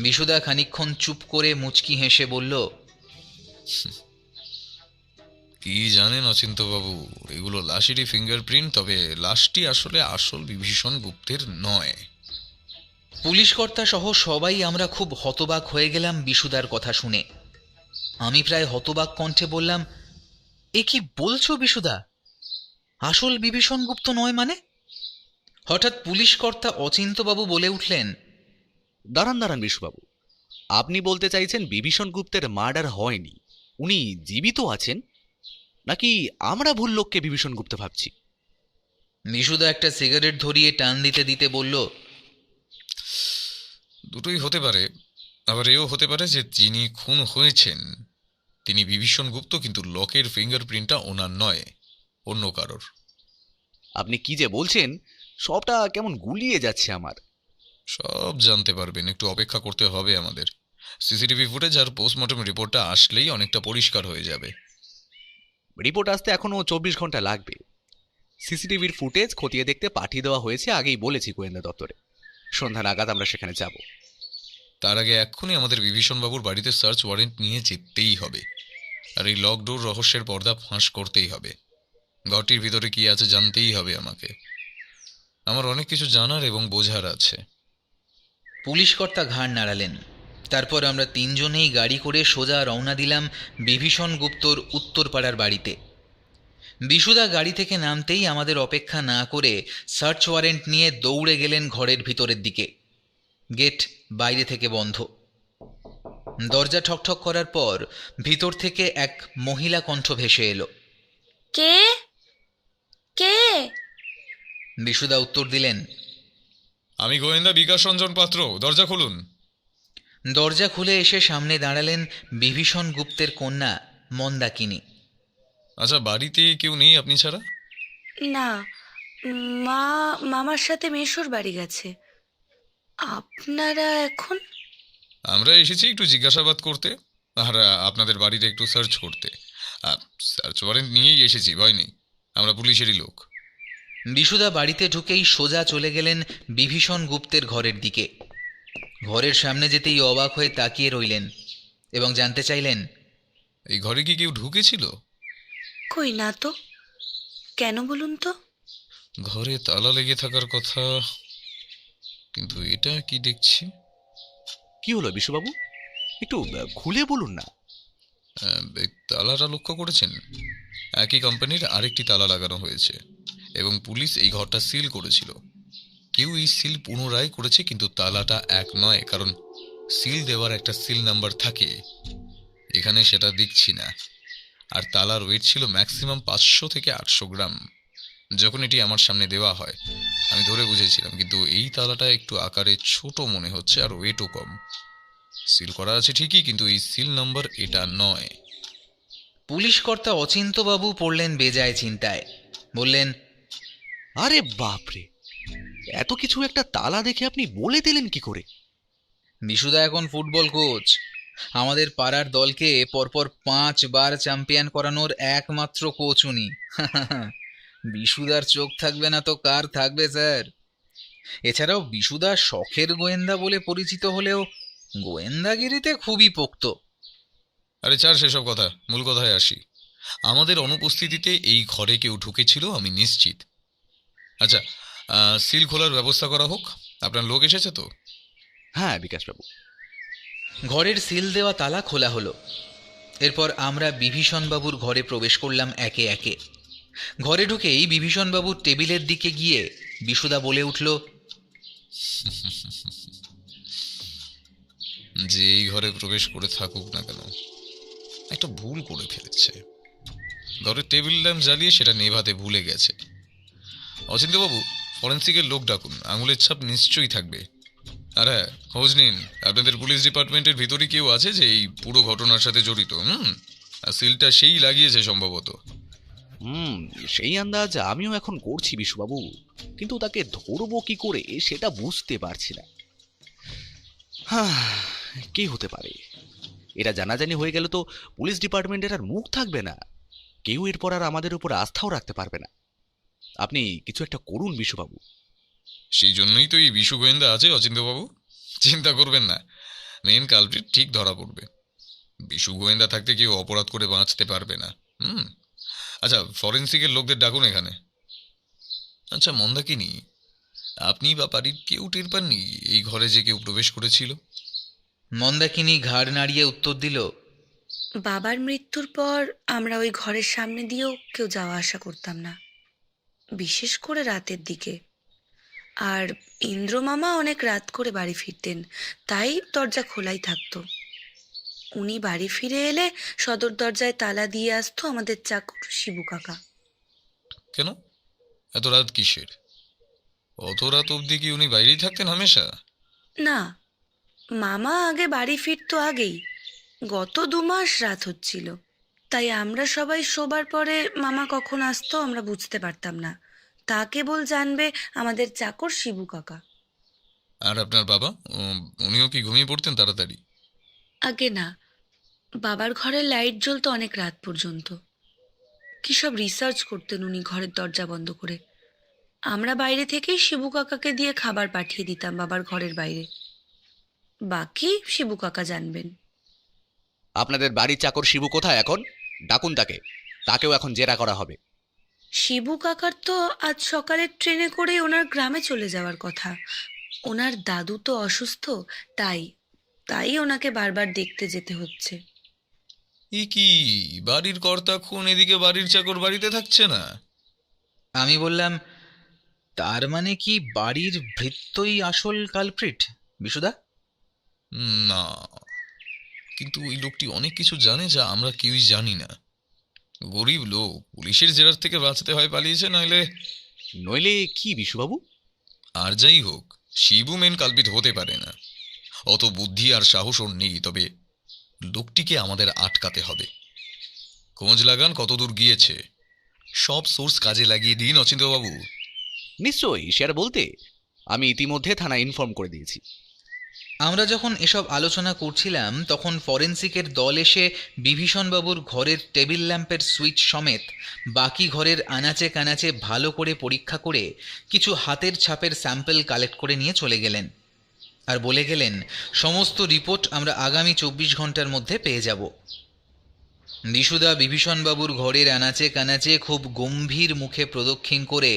বিশুদা খানিকক্ষণ চুপ করে মুচকি হেসে বলল, কি জানেন অচিন্ত্যবাবু, এগুলো লাশেরই ফিঙ্গারপ্রিন্ট, তবে লাশটি আসলে আসল বিভীষণ গুপ্তের নয়। পুলিশ কর্তা সহ সবাই আমরা খুব হতবাক হয়ে গেলাম বিশুদার কথা শুনে। আমি প্রায় হতবাক কণ্ঠে বললাম, এ কি বলছো বিশুদা? আসল বিভীষণ গুপ্ত নয় মানে? হঠাৎ পুলিশ কর্তা অচিন্ত্যবাবু বলে উঠলেন, দাঁড়ান দাঁড়ান বিশুবাবু, আপনি বলতে চাইছেন বিভীষণ গুপ্তের মার্ডার হয়নি, উনি জীবিত আছেন? নাকি আমরা ভুল লোককে বিভীষণ গুপ্ত ভাবছি? বিশুদা একটা সিগারেট ধরিয়ে টান দিতে দিতে বলল, দুটোই হতে পারে, আবার এও হতে পারে যে যিনি খুন হয়েছেন তিনি বিভীষণ গুপ্ত, কিন্তু লকের ফিঙ্গারপ্রিন্টটা ওনার নয়, অন্য কারোর। আপনি কি যে বলছেন, সবটা কেমন গুলিয়ে যাচ্ছে আমার। সব জানতে পারবেন, একটু অপেক্ষা করতে হবে আমাদের। সিসিটিভি ফুটেজ আর পোস্টমর্টম রিপোর্টটা আসলেই অনেকটা পরিষ্কার হয়ে যাবে। রিপোর্ট আসতে এখনো 24 ঘন্টা লাগবে। সিসিটিভির ফুটেজ খতিয়ে দেখতে পাঠিয়ে দেওয়া হয়েছে, আগেই বলেছি গোয়েন্দা দপ্তরে। সন্ধ্যা নাগাদ আমরা সেখানে যাব। তার আগে এক্ষুনি আমাদের বিভীষণবাবুর বাড়িতে সার্চ ওয়ারেন্ট নিয়ে যেতেই হবে, আর এই লকডোর রহস্যের পর্দা ফাঁস করতেই হবে। ঘরটির ভিতরে কি আছে জানতেই হবে আমাকে। আমার অনেক কিছু জানার এবং বোঝার আছে। পুলিশ কর্তা ঘাড় নাড়ালেন। তারপর আমরা তিনজনেই গাড়ি করে সোজা রওনা দিলাম বিভীষণ গুপ্তর উত্তরপাড়ার বাড়িতে। বিশুদা গাড়ি থেকে নামতেই আমাদের অপেক্ষা না করে সার্চ ওয়ারেন্ট নিয়ে দৌড়ে গেলেন ঘরের ভিতরের দিকে। গেট বাইরে থেকে বন্ধ। দরজা ঠকঠক করার পর ভিতর থেকে এক মহিলা কণ্ঠ ভেসে এলো। কে কে? বিশুদা উত্তর দিলেন, আমি গোয়েন্দা বিকাশ রঞ্জন পাত্র, দরজা খুলুন। দরজা খুলে এসে সামনে দাঁড়ালেন বিভীষণ গুপ্তের কন্যা মন্দাকিনী। আচ্ছা, বাড়িতে কেউ নেই আপনি ছাড়া? না, মা মামার সাথে মেশোর বাড়ি গেছে। আপনারা এখন? আমরা এসেছি একটু জিজ্ঞাসাবাদ করতে, আর আপনাদের বাড়িতে একটু সার্চ করতে। সার্চ ওয়ারেন্ট নিয়েই এসেছি, ভয় নেই, আমরা পুলিশেরই লোক। বিশুদা বাড়িতে ঢুকেই সোজা চলে গেলেন বিভীষণ গুপ্তের ঘরের দিকে। ঘরের সামনে যেতেই অবাক হয়ে তাকিয়ে রইলেন এবং জানতে চাইলেন, এই ঘরে কি কেউ ঢুকেছিল? কই না তো, কেন বলুন তো? ঘরে তালা লেগে থাকার কথা, কিন্তু এটা কি দেখছি? কি হলো বিশুবাবু, একটু খুলে বলুন না। এই তালাটা লক্ষ্য করেছেন? একই কোম্পানির আরেকটি তালা লাগানো হয়েছে এবং পুলিশ এই ঘরটা সিল করেছিল। কেউ এই সিল পুনরায় করেছে, কিন্তু তালাটা এক নয়, কারণ সিল দেওয়ার একটা সিল নাম্বার থাকে, এখানে সেটা দেখছি না। আর তালার ওয়েট ছিল ম্যাক্সিমাম 500 থেকে 800 গ্রাম। যখন এটি আমার সামনে দেওয়া হয় আমি ধরে বুঝেছিলাম, কিন্তু এই তালাটা একটু আকারে ছোট মনে হচ্ছে আর ওয়েটও কম। সিল করা আছে ঠিকই, কিন্তু এই সিল নাম্বার এটা নয়। পুলিশ কর্তা অচিন্ত্যবাবু পড়লেন বেজায় চিন্তায়। বললেন, আরে বাপরে, এত কিছু একটা তালা দেখে আপনি বলে দিলেন কি করে? বিশুদা এখন ফুটবল কোচ। আমাদের পাড়ার দলকে পরপর 5 বার চ্যাম্পিয়ন করানোর একমাত্র কোচ উনি। বিশুদার চোখ থাকবে না তো কার থাকবে স্যার? এছাড়াও বিশুদা শখের গোয়েন্দা বলে পরিচিত হলেও গোয়েন্দাগিরিতে খুবই পোক্ত। আরে ছাড় সেসব কথা, মূল কথায় আসি। আমাদের অনুপস্থিতিতে এই ঘরে কেউ ঢুকেছিল আমি নিশ্চিত। আচ্ছা, সিল খোলার ব্যবস্থা করা হোক। আপনার লোক এসেছে তো? হ্যাঁ বিকাশবাবু। ঘরের সিল দেওয়া তালা খোলা হলো। এরপর আমরা বিভীষণবাবুর ঘরে প্রবেশ করলাম একে একে। ঘরে ঢুকেই বিভীষণবাবুর টেবিলের দিকে গিয়ে বিশুদা বলে উঠল, যে এই ঘরে প্রবেশ করে থাকুক না কেন, একটা ভুল করে ফেলেছে। ঘরের টেবিল ল্যাম্প জ্বালিয়ে সেটা নেভাতে ভুলে গেছে। অচিন্ত্যবাবু, ফরেন্সিকের লোক ডাকুন, আঙুলের ছাপ নিশ্চয়ই থাকবে। আর হ্যাঁ, খোঁজ নিন আপনাদের পুলিশ ডিপার্টমেন্টের ভিতরে কেউ আছে যে এই পুরো ঘটনার সাথে জড়িত। আর সিলটা সেই লাগিয়েছে সম্ভবত। সেই আন্দাজ আমিও এখন করছি বিশুবাবু, কিন্তু তাকে ধরবো কি করে সেটা বুঝতে পারছি না। কি হতে পারে? এটা জানাজানি হয়ে গেল তো পুলিশ ডিপার্টমেন্টের আর মুখ থাকবে না, কেউ এরপর আর আমাদের উপর আস্থাও রাখতে পারবে না। আপনি কিছু একটা করুন বিশুবাবু। সেই জন্যই তো এই বিশু গোয়েন্দা আছে অচিন্ত্যবাবু, চিন্তা করবেন না, মেন কালপ্রিট ঠিক ধরা পড়বে। বিশু গোয়েন্দা থাকতে কেউ অপরাধ করে বাঁচতে পারবে না। আচ্ছা, ফরেন্সিকের লোকদের ডাকুন এখানে। আচ্ছা মন্দাকিনী, আপনি বা বাড়ির কেউ টের পাননি এই ঘরে যে কেউ প্রবেশ করেছিল? মন্দাকিনী ঘাড় নাড়িয়ে উত্তর দিল, বাবার মৃত্যুর পর আমরা ওই ঘরের সামনে দিয়েও কেউ যাওয়া আসা করতাম না, বিশেষ করে রাতের দিকে। আর ইন্দ্র মামা অনেক রাত করে বাড়ি ফিরতেন, তাই দরজা খোলাই থাকতো। উনি বাড়ি ফিরে এলে সদর দরজায় তালা দিয়ে আসতো আমাদের চাকর শিবু কাকা। কেন, এত রাত কিসের? অত রাত অবধি কি উনি বাইরেই থাকতেন হামেশা? না, মামা আগে বাড়ি ফিরতো আগেই, গত 2 মাস রাত হচ্ছিল, তাই আমরা সবাই শোবার পরে মামা কখন আসতো আমরা বুঝতে পারতাম না। তা কেবল জানবে আমাদের চাকর শিবু কাকা। আর আপনার বাবা, উনিও কি ঘুমিয়ে পড়তেন তাড়াতাড়ি? আগে না, বাবার ঘরে লাইট জ্বলতো অনেক রাত পর্যন্ত। কি সব রিসার্চ করতেন উনি ঘরের দরজা বন্ধ করে। আমরা বাইরে থেকেই শিবু কাকাকে দিয়ে খাবার পাঠিয়ে দিতাম বাবার ঘরের বাইরে। বাকি শিবু কাকা জানবেন। আপনাদের বাড়ির চাকর শিবু কোথায় এখন? ডাকুন তাকে, তাকেও এখন জেরা করা হবে। শিবু কাকার তো আজ সকালের ট্রেনে করে ওনার গ্রামে চলে যাওয়ার কথা। ওনার দাদু তো অসুস্থ, তাই তাই ওনাকে বারবার দেখতে যেতে হচ্ছে। ই কি, বাড়ির কর্তা খুন, এদিকে বাড়ির চাকর বাড়িতে থাকছে না? আমি বললাম, তার মানে কি বাড়ির ভৃত্যই আসল কালপ্রিট বিশুদা? না, কিন্তু ওই লোকটি অনেক কিছু জানে যা আমরা কেউই জানি না। গরিব লোক, পুলিশের জেরার থেকে বাঁচতে হয় পালিয়েছে, নইলে কি বিশুবাবু? আর যাই হোক, শিবু মেন কালপিট হতে পারে না, অত বুদ্ধি আর সাহস ওর নেই। তবে লোকটিকে আমাদের আটকাতে হবে। খোঁজ লাগান কতদূর গিয়েছে, সব সোর্স কাজে লাগিয়ে দিন অচিন্ত্যবাবু। নিশ্চয়ই, সে আর বলতে, আমি ইতিমধ্যে থানায় ইনফর্ম করে দিয়েছি। আমরা যখন এসব আলোচনা করছিলাম তখন ফরেন্সিকের দল এসে বিভীষণবাবুর ঘরের টেবিল ল্যাম্পের সুইচ সমেত বাকি ঘরের আনাচে কানাচে ভালো করে পরীক্ষা করে কিছু হাতের ছাপের স্যাম্পল কালেক্ট করে নিয়ে চলে গেলেন। আর বলে গেলেন সমস্ত রিপোর্ট আমরা আগামী 24 ঘন্টার মধ্যে পেয়ে যাব। বিশুদা বিভীষণবাবুর ঘরের আনাচে কানাচে খুব গম্ভীর মুখে প্রদক্ষিণ করে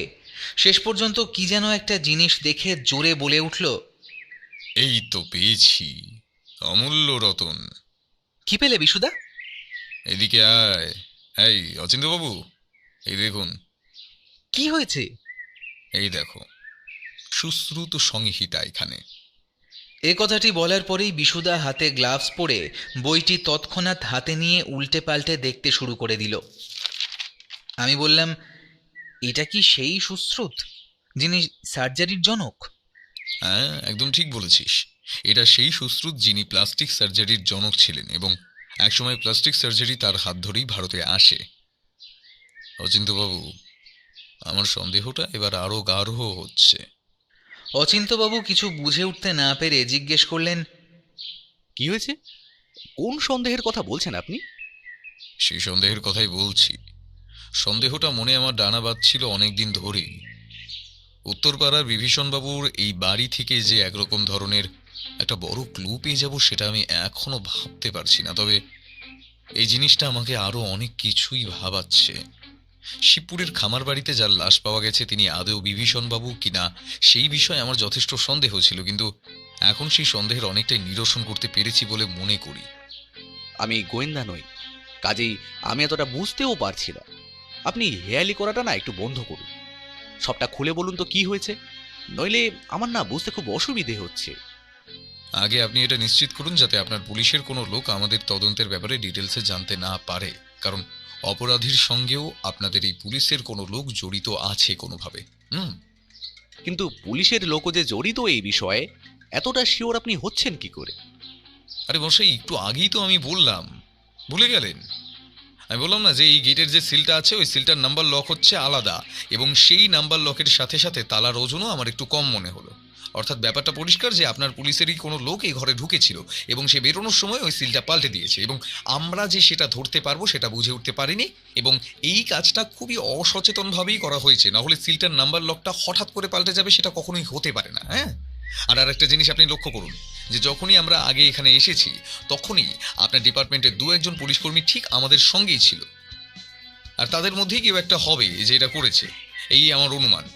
শেষ পর্যন্ত কি যেন একটা জিনিস দেখে জোরে বলে উঠল, এই তো পেয়েছি, অমূল্য রতন। কি পেলে বিশুদা? এদিকে আয়। এই অচিন্ত্যবাবু, এই দেখুন। কি হয়েছে? এই দেখো, সুশ্রুত সংহিতা এখানে। এ কথাটি বলার পরেই বিশুদা হাতে গ্লাভস পরে বইটি তৎক্ষণাৎ হাতে নিয়ে উল্টে পাল্টে দেখতে শুরু করে দিল। আমি বললাম, এটা কি সেই সুশ্রুত যিনি সার্জারির জনক? হ্যাঁ, একদম ঠিক বলেছিস। এটা সেই সুশ্রুত যিনি প্লাস্টিক সার্জারির জনক ছিলেন এবং একসময় প্লাস্টিক সার্জারি তার হাত ধরেই ভারতে আসে। অচিন্ত্যবাবু, আমার সন্দেহটা এবার আরো গাঢ় হচ্ছে। অচিন্ত্যবাবু কিছু বুঝে উঠতে না পেরে জিজ্ঞেস করলেন, কি হয়েছে? কোন সন্দেহের কথা বলছেন আপনি? সেই সন্দেহের কথাই বলছি। সন্দেহটা মনে আমার ডানা বাঁধছিল অনেকদিন ধরেই। উত্তরপাড়ার বিভীষণবাবুর এই বাড়ি থেকে যে একরকম ধরনের একটা বড় ক্লু পেয়ে যাব সেটা আমি এখনো ভাবতে পারছি না। তবে এই জিনিসটা আমাকে আরো অনেক কিছুই ভাবাচ্ছে। শিবপুরের খামার বাড়িতে যার লাশ পাওয়া গেছে তিনি আদৌ বিভীষণবাবু কিনা সেই বিষয়ে আমার যথেষ্ট সন্দেহ ছিল, কিন্তু এখন সেই সন্দেহের অনেকটাই নিরসন করতে পেরেছি বলে মনে করি। আমি গোয়েন্দা নই, কাজেই আমি এতটা বুঝতেও পারছি না। আপনি হেয়ালি করাটা না একটু বন্ধ করুন, সবটা খুলে বলুন তো কি হয়েছে, নইলে আমার না বুঝতে খুব অসুবিধে হচ্ছে। আগে আপনি এটা নিশ্চিত করুন যাতে আপনার পুলিশের কোনো লোক আমাদের তদন্তের ব্যাপারে ডিটেলসে জানতে না পারে, কারণ অপরাধীর সঙ্গেও আপনাদের এই পুলিশের কোনো লোক জড়িত আছে কোনোভাবে। কিন্তু পুলিশের লোকও যে জড়িত এই বিষয়ে এতটা শিওর আপনি হচ্ছেন কি করে? আরে মশাই, একটু আগেই তো আমি বললাম, ভুলে গেলেন? আমি বললাম না যে এই গেটের যে সিলটা আছে ওই সিলটার নাম্বার লক হচ্ছে আলাদা, এবং সেই নাম্বার লকের সাথে সাথে তালার ওজনও আমার একটু কম মনে হলো। অর্থাৎ ব্যাপারটা পরিষ্কার যে আপনার পুলিশেরই কোনো লোক এই ঘরে ঢুকেছিল এবং সে বেরোনোর সময় ওই সিলটা পাল্টে দিয়েছে, এবং আমরা যে সেটা ধরতে পারবো সেটা বুঝে উঠতে পারিনি, এবং এই কাজটা খুবই অসচেতনভাবেই করা হয়েছে। না হলে সিলটার নাম্বার লকটা হঠাৎ করে পাল্টে যাবে সেটা কখনোই হতে পারে না। হ্যাঁ, আর একটা জিনিস আপনি লক্ষ্য করুন যে যখনই আমরা আগে এখানে এসেছি তখনই আপনার ডিপার্টমেন্টের দু একজন পুলিশকর্মী ঠিক আমাদের সঙ্গেই ছিল, আর তাদের মধ্যেই কেউ একটা হবে যে এটা করেছে, এই আমার অনুমান।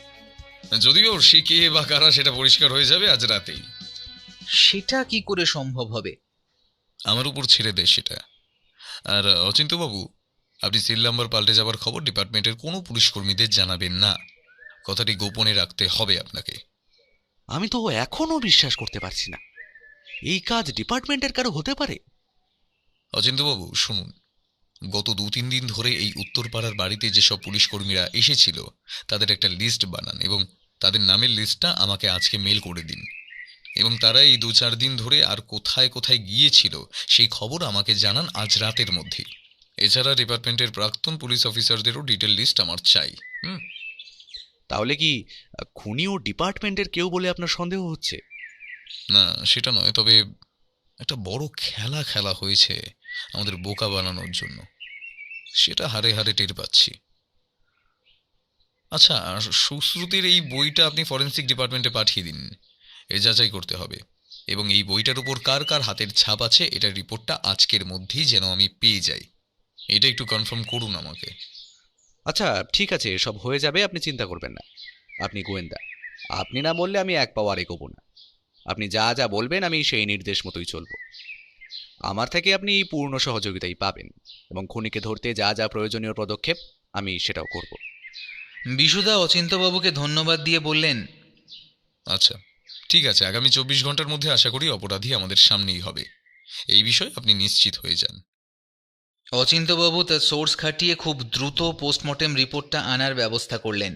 যদিও সে কে বা কারা সেটা পরিষ্কার হয়ে যাবে আজ রাতেই। সেটা কি করে সম্ভব হবে? আমার উপর ছেড়ে দেয় সেটা। আর অচিন্ত্যবাবু, আপনি সিল নাম্বার পাল্টে যাবার খবর ডিপার্টমেন্টের কোনো পুলিশকর্মীদের জানাবেন না, কথাটি গোপনে রাখতে হবে আপনাকে। আমি তো এখনো বিশ্বাস করতে পারছি না এই কাজ ডিপার্টমেন্টের কারো হতে পারে। অচিন্ত্যবাবু শুনুন, গত 2-3 দিন ধরে এই উত্তরপাড়ার বাড়িতে যেসব পুলিশকর্মীরা এসেছিল তাদের একটা লিস্ট বানান এবং তাদের নামের লিস্টটা আমাকে আজকে মেল করে দিন, এবং তারা এই 2-4 দিন ধরে আর কোথায় কোথায় গিয়েছিল সেই খবর আমাকে জানান আজ রাতের মধ্যেই। এছাড়া ডিপার্টমেন্টের প্রাক্তন পুলিশ অফিসারদেরও ডিটেল লিস্ট আমার চাই। তাহলে কি খুনিও ডিপার্টমেন্টের কেউ বলে আপনার সন্দেহ হচ্ছে? না, সেটা নয়, তবে একটা বড় খেলা খেলা হয়েছে আমাদের বোকা বানানোর জন্য, সেটা হারে হারে টের পাচ্ছি। আচ্ছা, সুশ্রুতির এই বইটা আপনি ফরেন্সিক ডিপার্টমেন্টে পাঠিয়ে দিন, এ যাচাই করতে হবে, এবং এই বইটার উপর কার কার হাতের ছাপ আছে এটার রিপোর্টটা আজকের মধ্যেই যেন আমি পেয়ে যাই, এটা একটু কনফার্ম করুন আমাকে। আচ্ছা ঠিক আছে, সব হয়ে যাবে, আপনি চিন্তা করবেন না। আপনি গোয়েন্দা, আপনি না বললে আমি এক পাও আর এগোবো না। আপনি যা যা বলবেন আমি সেই নির্দেশ মতোই চলব। আমার থেকে আপনি পূর্ণ সহযোগিতাই পাবেন, এবং খুনিকে ধরতে যা যা প্রয়োজনীয় পদক্ষেপ আমি সেটাও করব। বিশুদা অচিন্ত্যবাবুকে ধন্যবাদ দিয়ে বললেন, আচ্ছা ঠিক আছে, আগামী 24 ঘন্টার মধ্যে আশা করি অপরাধী আমাদের সামনেই হবে, এই বিষয়ে আপনি নিশ্চিত হয়ে যান। অচিন্ত্যবাবু তার সোর্স খাটিয়ে খুব দ্রুত পোস্টমর্টেম রিপোর্টটা আনার ব্যবস্থা করলেন,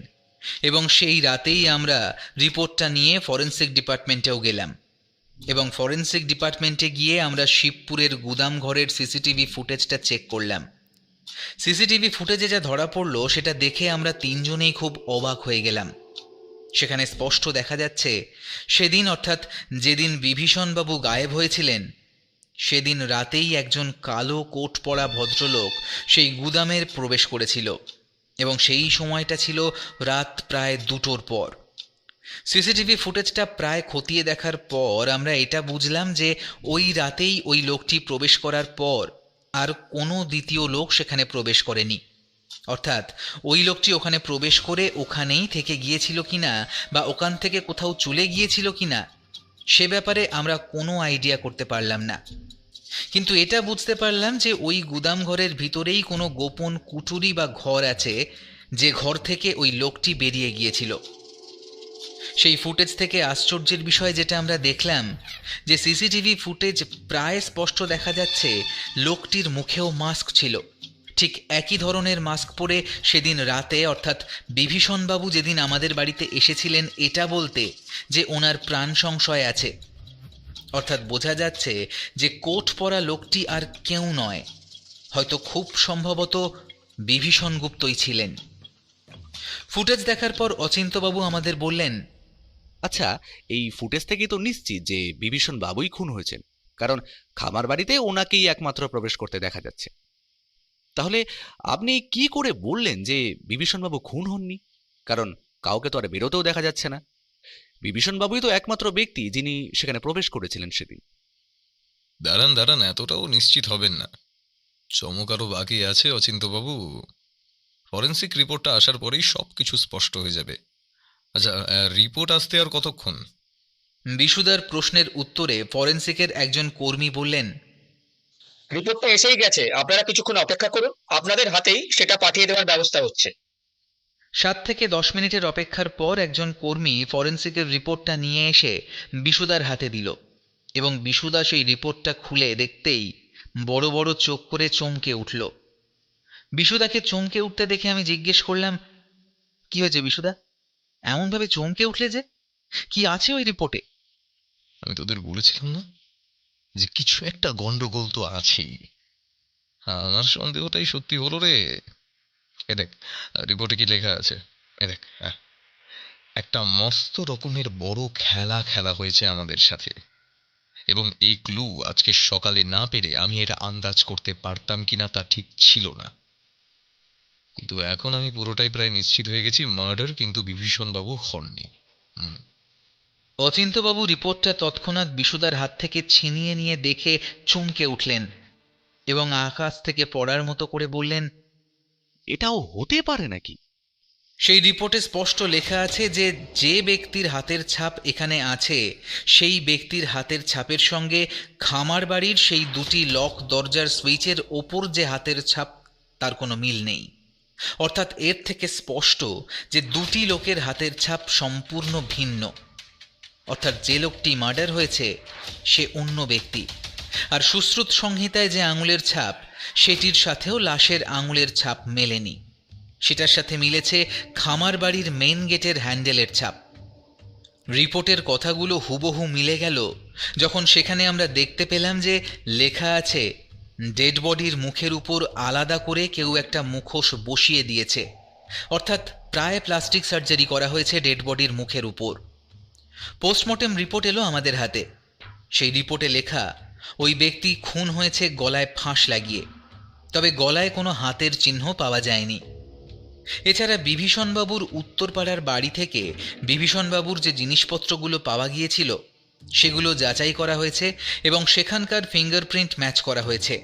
এবং সেই রাতেই আমরা রিপোর্টটা নিয়ে ফরেন্সিক ডিপার্টমেন্টেও গেলাম, এবং ফরেন্সিক ডিপার্টমেন্টে গিয়ে আমরা শিবপুরের গুদাম ঘরের সিসিটিভি ফুটেজটা চেক করলাম। সিসিটিভি ফুটেজে যা ধরা পড়লো সেটা দেখে আমরা তিনজনেই খুব অবাক হয়ে গেলাম। সেখানে স্পষ্ট দেখা যাচ্ছে সেদিন, অর্থাৎ যেদিন বিভীষণবাবু গায়েব হয়েছিলেন, সেদিন রাতেই একজন কালো কোট পরা ভদ্রলোক সেই গুদামের প্রবেশ করেছিল, এবং সেই সময়টা ছিল রাত প্রায় 2টোর পর। সিসিটিভি ফুটেজটা প্রায় খতিয়ে দেখার পর আমরা এটা বুঝলাম যে ওই রাতেই ওই লোকটি প্রবেশ করার পর আর কোনো দ্বিতীয় লোক সেখানে প্রবেশ করেনি। অর্থাৎ ওই লোকটি ওখানে প্রবেশ করে ওখানেই থেকে গিয়েছিল কিনা বা ওখান থেকে কোথাও চলে গিয়েছিল কিনা সে ব্যাপারে আমরা কোনো আইডিয়া করতে পারলাম না, কিন্তু এটা বুঝতে পারলাম যে ওই গুদাম ঘরের ভিতরেই কোনো গোপন কুঠুরি বা ঘর আছে, যে ঘর থেকে ওই লোকটি বেরিয়ে গিয়েছিল। সেই ফুটেজ থেকে আশ্চর্যের বিষয় যেটা আমরা দেখলাম যে সিসিটিভি ফুটেজ প্রায় স্পষ্ট দেখা যাচ্ছে লোকটির মুখেও মাস্ক ছিল, ঠিক একই ধরনের মাস্ক পরে সেদিন রাতে, অর্থাৎ বিভীষণবাবু যেদিন আমাদের বাড়িতে এসেছিলেন এটা বলতে যে ওনার প্রাণ সংশয় আছে। অর্থাৎ বোঝা যাচ্ছে যে কোট পরা লোকটি আর কেউ নয়, হয়তো খুব সম্ভবত বিভীষণ গুপ্তই ছিলেন। ফুটেজ দেখার পর অচিন্ত্যবাবু আমাদের বললেন, আচ্ছা, এই ফুটেজ থেকেই তো নিশ্চিত যে বিভীষণ বাবুই খুন হয়েছেন, কারণ খামার বাড়িতে ওনাকেই একমাত্র প্রবেশ করতে দেখা যাচ্ছে। তাহলে আপনি কি করে বললেন যে বিভীষণবাবু খুন হননি? কারণ কাউকে তো আর বেরোতেও দেখা যাচ্ছে না। বিভীষণবাবুই তো একমাত্র ব্যক্তি যিনি সেখানে প্রবেশ করেছিলেন সেদিন। দাঁড়ান, এতটাও নিশ্চিত হবেন না। চমক আরও বাকি আছে অচিন্ত্যবাবু। ফরেন্সিক রিপোর্টটা আসার পরেই সব কিছু স্পষ্ট হয়ে যাবে। আচ্ছা, রিপোর্ট আসতে আর কতক্ষণ? বিশুদার প্রশ্নের উত্তরে ফরেন্সিকের একজন কর্মী বললেন, রিপোর্টটা এসেই গেছে, আপনারা কিছুক্ষণ অপেক্ষা করুন, আপনাদের হাতেই সেটা পাঠিয়ে দেওয়ার ব্যবস্থা হচ্ছে। 7 থেকে 10 মিনিটের অপেক্ষার পর একজন কর্মী ফরেন্সিকের রিপোর্টটা নিয়ে এসে বিশুদার হাতে দিল এবং বিশুদা সেই রিপোর্টটা খুলে দেখতেই বড় বড় চোখ করে চমকে উঠল। বিশুদাকে চমকে উঠতে দেখে আমি জিজ্ঞেস করলাম, কি হয়েছে বিশুদা, এমনভাবে চমকে উঠলে যে? কি আছে ওই রিপোর্টে? আমি তোদের বলেছিলাম না যে কিছু একটা গন্ডগোল তো আছেই। আমার সন্দেহটাই সত্যি হলো রে। এ দেখ, রিপোর্টে কি লেখা আছে, এ দেখ। একটা মস্ত রকমের বড় খেলা খেলা হয়েছে আমাদের সাথে, এবং এই ক্লু আজকে সকালে না পেরে আমি এটা আন্দাজ করতে পারতাম কিনা তা ঠিক ছিল না। কিন্তু এখন আমি পুরোটাই প্রায় নিশ্চিত হয়ে গেছি মার্ডার কিন্তু বিভীষণবাবু হননি। অচিন্ত্যবাবু রিপোর্টটা তৎক্ষণাৎ বিশুদার হাত থেকে ছিনিয়ে নিয়ে দেখে চমকে উঠলেন এবং আকাশ থেকে পড়ার মতো করে বললেন, এটাও হতে পারে নাকি? সেই রিপোর্টে স্পষ্ট লেখা আছে যে যে ব্যক্তির হাতের ছাপ এখানে আছে সেই ব্যক্তির হাতের ছাপের সঙ্গে খামার বাড়ির সেই দুটি লক দরজার সুইচের ওপর যে হাতের ছাপ তার কোনো মিল নেই। অর্থাৎ এর থেকে স্পষ্ট যে দুটি লোকের হাতের ছাপ সম্পূর্ণ ভিন্ন। অর্থাৎ যে লোকটি মার্ডার হয়েছে সে অন্য ব্যক্তি, আর সুশ্রুত সংহিতায় যে আঙুলের ছাপ সেটির সাথেও লাশের আঙুলের ছাপ মেলেনি। সেটার সাথে মিলেছে খামার বাড়ির মেন গেটের হ্যান্ডেলের ছাপ। রিপোর্টের কথাগুলো হুবহু মিলে গেল যখন সেখানে আমরা দেখতে পেলাম যে লেখা আছে ডেড বডির মুখের উপর আলাদা করে কেউ একটা মুখোশ বসিয়ে দিয়েছে। অর্থাৎ প্রায় প্লাস্টিক সার্জারি করা হয়েছে ডেড বডির মুখের উপর। পোস্টমর্টেম রিপোর্ট এলো আমাদের হাতে। সেই রিপোর্টে লেখা ওই ব্যক্তি খুন হয়েছে গলায় ফাঁস লাগিয়ে, তবে গলায় কোনো হাতের চিহ্ন পাওয়া যায়নি। এছাড়া বিভীষণবাবুর উত্তরপাড়ার বাড়ি থেকে বিভীষণবাবুর যে জিনিসপত্রগুলো পাওয়া গিয়েছিল সেগুলো যাচাই করা হয়েছে এবং সেখানকার ফিঙ্গারপ্রিন্ট ম্যাচ করা হয়েছে।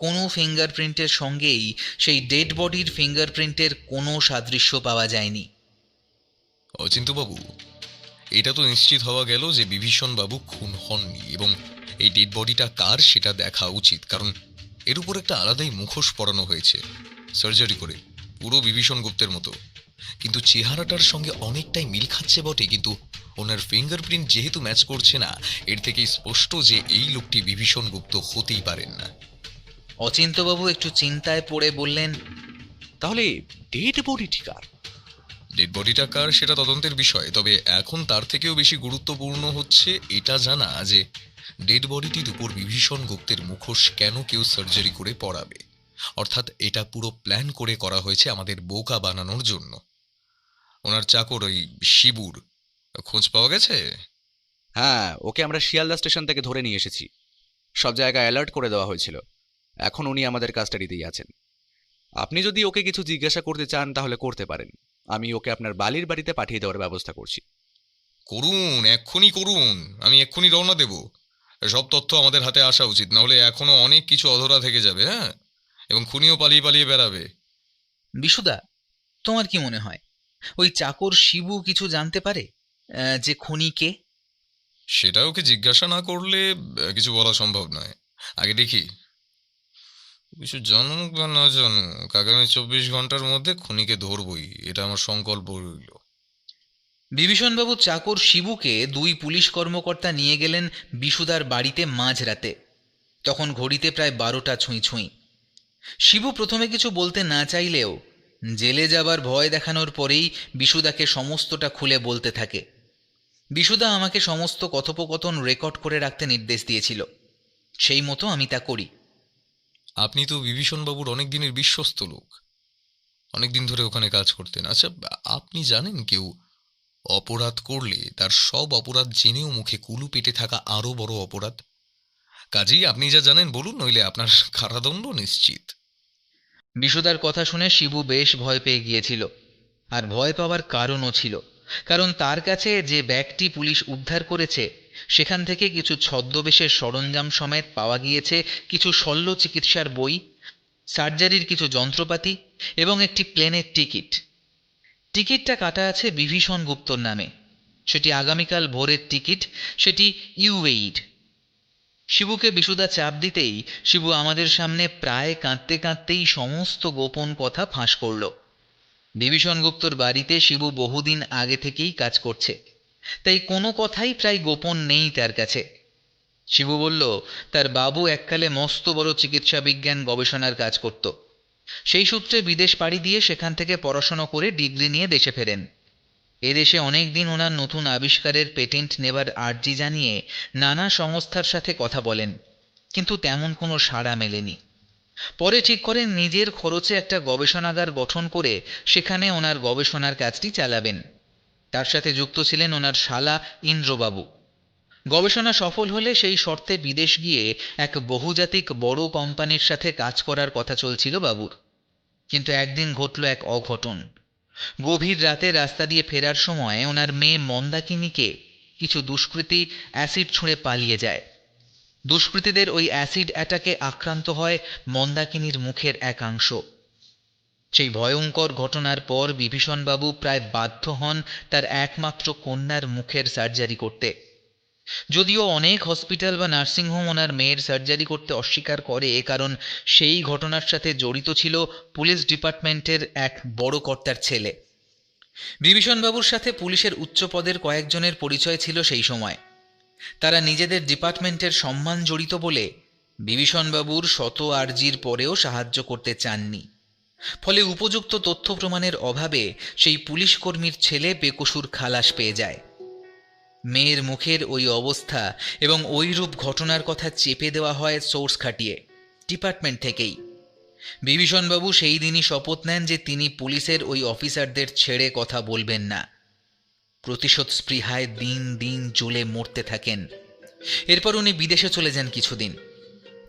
কোনো ফিঙ্গারপ্রিন্টের সঙ্গেই সেই ডেড বডির ফিঙ্গারপ্রিন্টের কোনো সাদৃশ্য পাওয়া যায়নি। অচিন্ত্যবাবু, এটা তো নিশ্চিত হওয়া গেল যে বিভীষণবাবু খুন হননি, এবং এই ডেড বডিটা কার সেটা দেখা উচিত, কারণ এর উপর একটা আলাদাই মুখোশ পরানো হয়েছে সার্জারি করে, পুরো বিভীষণ গুপ্তের মতো। কিন্তু চেহারাটার সঙ্গে অনেকটাই মিল খাচ্ছে বটে, কিন্তু ওনার ফিঙ্গারপ্রিন্ট যেহেতু ম্যাচ করছে না, এর থেকেই স্পষ্ট যে এই লোকটি বিভীষণ গুপ্ত হতেই পারেন না। অচিন্ত্যবাবু একটু চিন্তায় পড়ে বললেন, তাহলে ডেড বডিটি কার? ডেড বডিটা কার সেটা তদন্তের বিষয়, তবে এখন তার থেকেও বেশি গুরুত্বপূর্ণ হচ্ছে এটা জানা যে ডেড বডিটির উপর বিভীষণ গুপ্তের মুখোশ কেন কেউ সার্জারি করে পরাবে। অর্থাৎ এটা পুরো প্ল্যান করে করা হয়েছে আমাদের বোকা বানানোর জন্য। ওনার চাকর ওই শিবুর খোঁজ পাওয়া গেছে? হ্যাঁ, ওকে আমরা শিয়ালদা স্টেশন থেকে ধরে নিয়ে এসেছি। সব জায়গায় অ্যালার্ট করে দেওয়া হয়েছিল। এখন উনি আমাদের কাস্টাডিতেই আছেন। আপনি যদি ওকে কিছু জিজ্ঞাসা করতে চান তাহলে করতে পারেন। আমি ওকে আপনার বালির বাড়িতে পাঠিয়ে দেওয়ার ব্যবস্থা করছি। করুন, এক্ষুনি করুন, আমি এক্ষুনি রওনা দেব। সব তথ্য আমাদের হাতে আসা উচিত, নাহলে এখনো অনেক কিছু অধরা থেকে যাবে। হ্যাঁ, এবং খুনিও পালিয়ে পালিয়ে বেড়াবে। বিশুদা, তোমার কি মনে হয় ওই চাকর শিবু কিছু জানতে পারে যে খুনি কে? সেটা ওকে জিজ্ঞাসা না করলে কিছু বলা সম্ভব নয়। আগে দেখি, কিছু জানুক বা না জানুক, আগামী 24 ঘন্টার মধ্যে খুনিকে ধরবই, এটা আমার সংকল্প রইল। বিভীষণবাবু চাকর শিবুকে দুই পুলিশ কর্মকর্তা নিয়ে গেলেন বিশুদার বাড়িতে মাঝরাতে। তখন ঘড়িতে প্রায় 12টা ছুঁই ছুঁই। শিবু প্রথমে কিছু বলতে না চাইলেও জেলে যাবার ভয় দেখানোর পরেই বিশুদাকে সমস্তটা খুলে বলতে থাকে। বিশুদা আমাকে সমস্ত কথোপকথন রেকর্ড করে রাখতে নির্দেশ দিয়েছিল, সেই মতো আমি তা করি। আপনি তো বিভীষণবাবুর অনেক দিনের বিশ্বস্ত লোক, অনেকদিন ধরে ওখানে কাজ করতেন। আচ্ছা, আপনি জানেন কেউ অপরাধ করলে তার সব অপরাধ জেনেও মুখে কুলু পেটে থাকা আরো বড় অপরাধ? কাজেই আপনি যা জানেন বলুন, নইলে আপনার কারাদণ্ড নিশ্চিত। বিশুদার কথা শুনে শিবু বেশ ভয় পেয়ে গিয়েছিল, আর ভয় পাওয়ার কারণও ছিল। কারণ তার কাছে যে ব্যাগটি পুলিশ উদ্ধার করেছে সেখান থেকে কিছু ছদ্মবেশের সরঞ্জাম সমেত পাওয়া গিয়েছে কিছু শল্য চিকিৎসার বই সার্জারির কিছু যন্ত্রপাতি এবং একটি প্লেনের টিকিট। টিকিটটা কাটা আছে বিভীষণ গুপ্তর নামে। সেটি আগামীকাল ভোরের টিকিট, সেটি ইউএইড। শিবুকে বিশুদা চাপ দিতেই শিবু আমাদের সামনে প্রায় কাঁদতে কাঁদতেই সমস্ত গোপন কথা ফাঁস করল। বিভীষণ গুপ্তর বাড়িতে শিবু বহুদিন আগে থেকেই কাজ করছে, তাই কোনো কথাই প্রায় গোপন নেই তার কাছে। শিবু বলল তার বাবু এককালে মস্ত বড় চিকিৎসা বিজ্ঞান গবেষণার কাজ করত। সেই সূত্রে বিদেশ পাড়ি দিয়ে সেখান থেকে পড়াশোনা করে ডিগ্রি নিয়ে দেশে ফেরেন। এদেশে অনেক দিন ওনার নতুন আবিষ্কারের পেটেন্ট নেবার আর্জি জানিয়ে নানা সংস্থার সাথে কথা বলেন, কিন্তু তেমন কোনো সাড়া মেলেনি। পরে ঠিক করেন নিজের খরচে একটা গবেষণাগার গঠন করে সেখানে ওনার গবেষণার কাজটি চালাবেন। তার সাথে যুক্ত ছিলেন ওনার শালা ইন্দ্রবাবু। গবেষণা সফল হলে সেই শর্তে বিদেশ গিয়ে এক বহুজাতিক বড় কোম্পানির সাথে কাজ করার কথা চলছিল বাবুর। কিন্তু একদিন ঘটল এক অঘটন। গভীর রাতে রাস্তা দিয়ে ফেরার সময় ওনার মেয়ে মন্দাকিনীকে কিছু দুষ্কৃতী অ্যাসিড ছুঁড়ে পালিয়ে যায়। দুষ্কৃতীদের ওই অ্যাসিড অ্যাটাকে আক্রান্ত হয় মন্দাকিনীর মুখের একাংশ। সেই ভয়ঙ্কর ঘটনার পর বিভীষণবাবু প্রায় বাধ্য হন তার একমাত্র কন্যার মুখের সার্জারি করতে। যদিও অনেক হসপিটাল বা নার্সিংহোম ওনার মেয়ের সার্জারি করতে অস্বীকার করে, কারণ সেই ঘটনার সাথে জড়িত ছিল পুলিশ ডিপার্টমেন্টের এক বড় কর্তার ছেলে। বিভীষণবাবুর সাথে পুলিশের উচ্চপদের কয়েকজনের পরিচয় ছিল সেই সময়। তারা নিজেদের ডিপার্টমেন্টের সম্মান জড়িত বলে বিভীষণবাবুর শত আর্জির পরেও সাহায্য করতে চাননি। ফলে উপযুক্ত তথ্য প্রমাণের অভাবে সেই পুলিশ কর্মীর ছেলে বেকসুর খালাস পেয়ে যায়। মেয়ের মুখের ওই অবস্থা এবং ওইরূপ ঘটনার কথা চেপে দেওয়া হয় সোর্স খাটিয়ে, ডিপার্টমেন্ট থেকেই। বিভীষণবাবু সেই দিনই শপথ নেন যে তিনি পুলিশের ওই অফিসারদের ছেড়ে কথা বলবেন না। প্রতিশোধ স্পৃহায় দিন দিন জ্বলে মরতে থাকেন। এরপর উনি বিদেশে চলে যান কিছুদিন।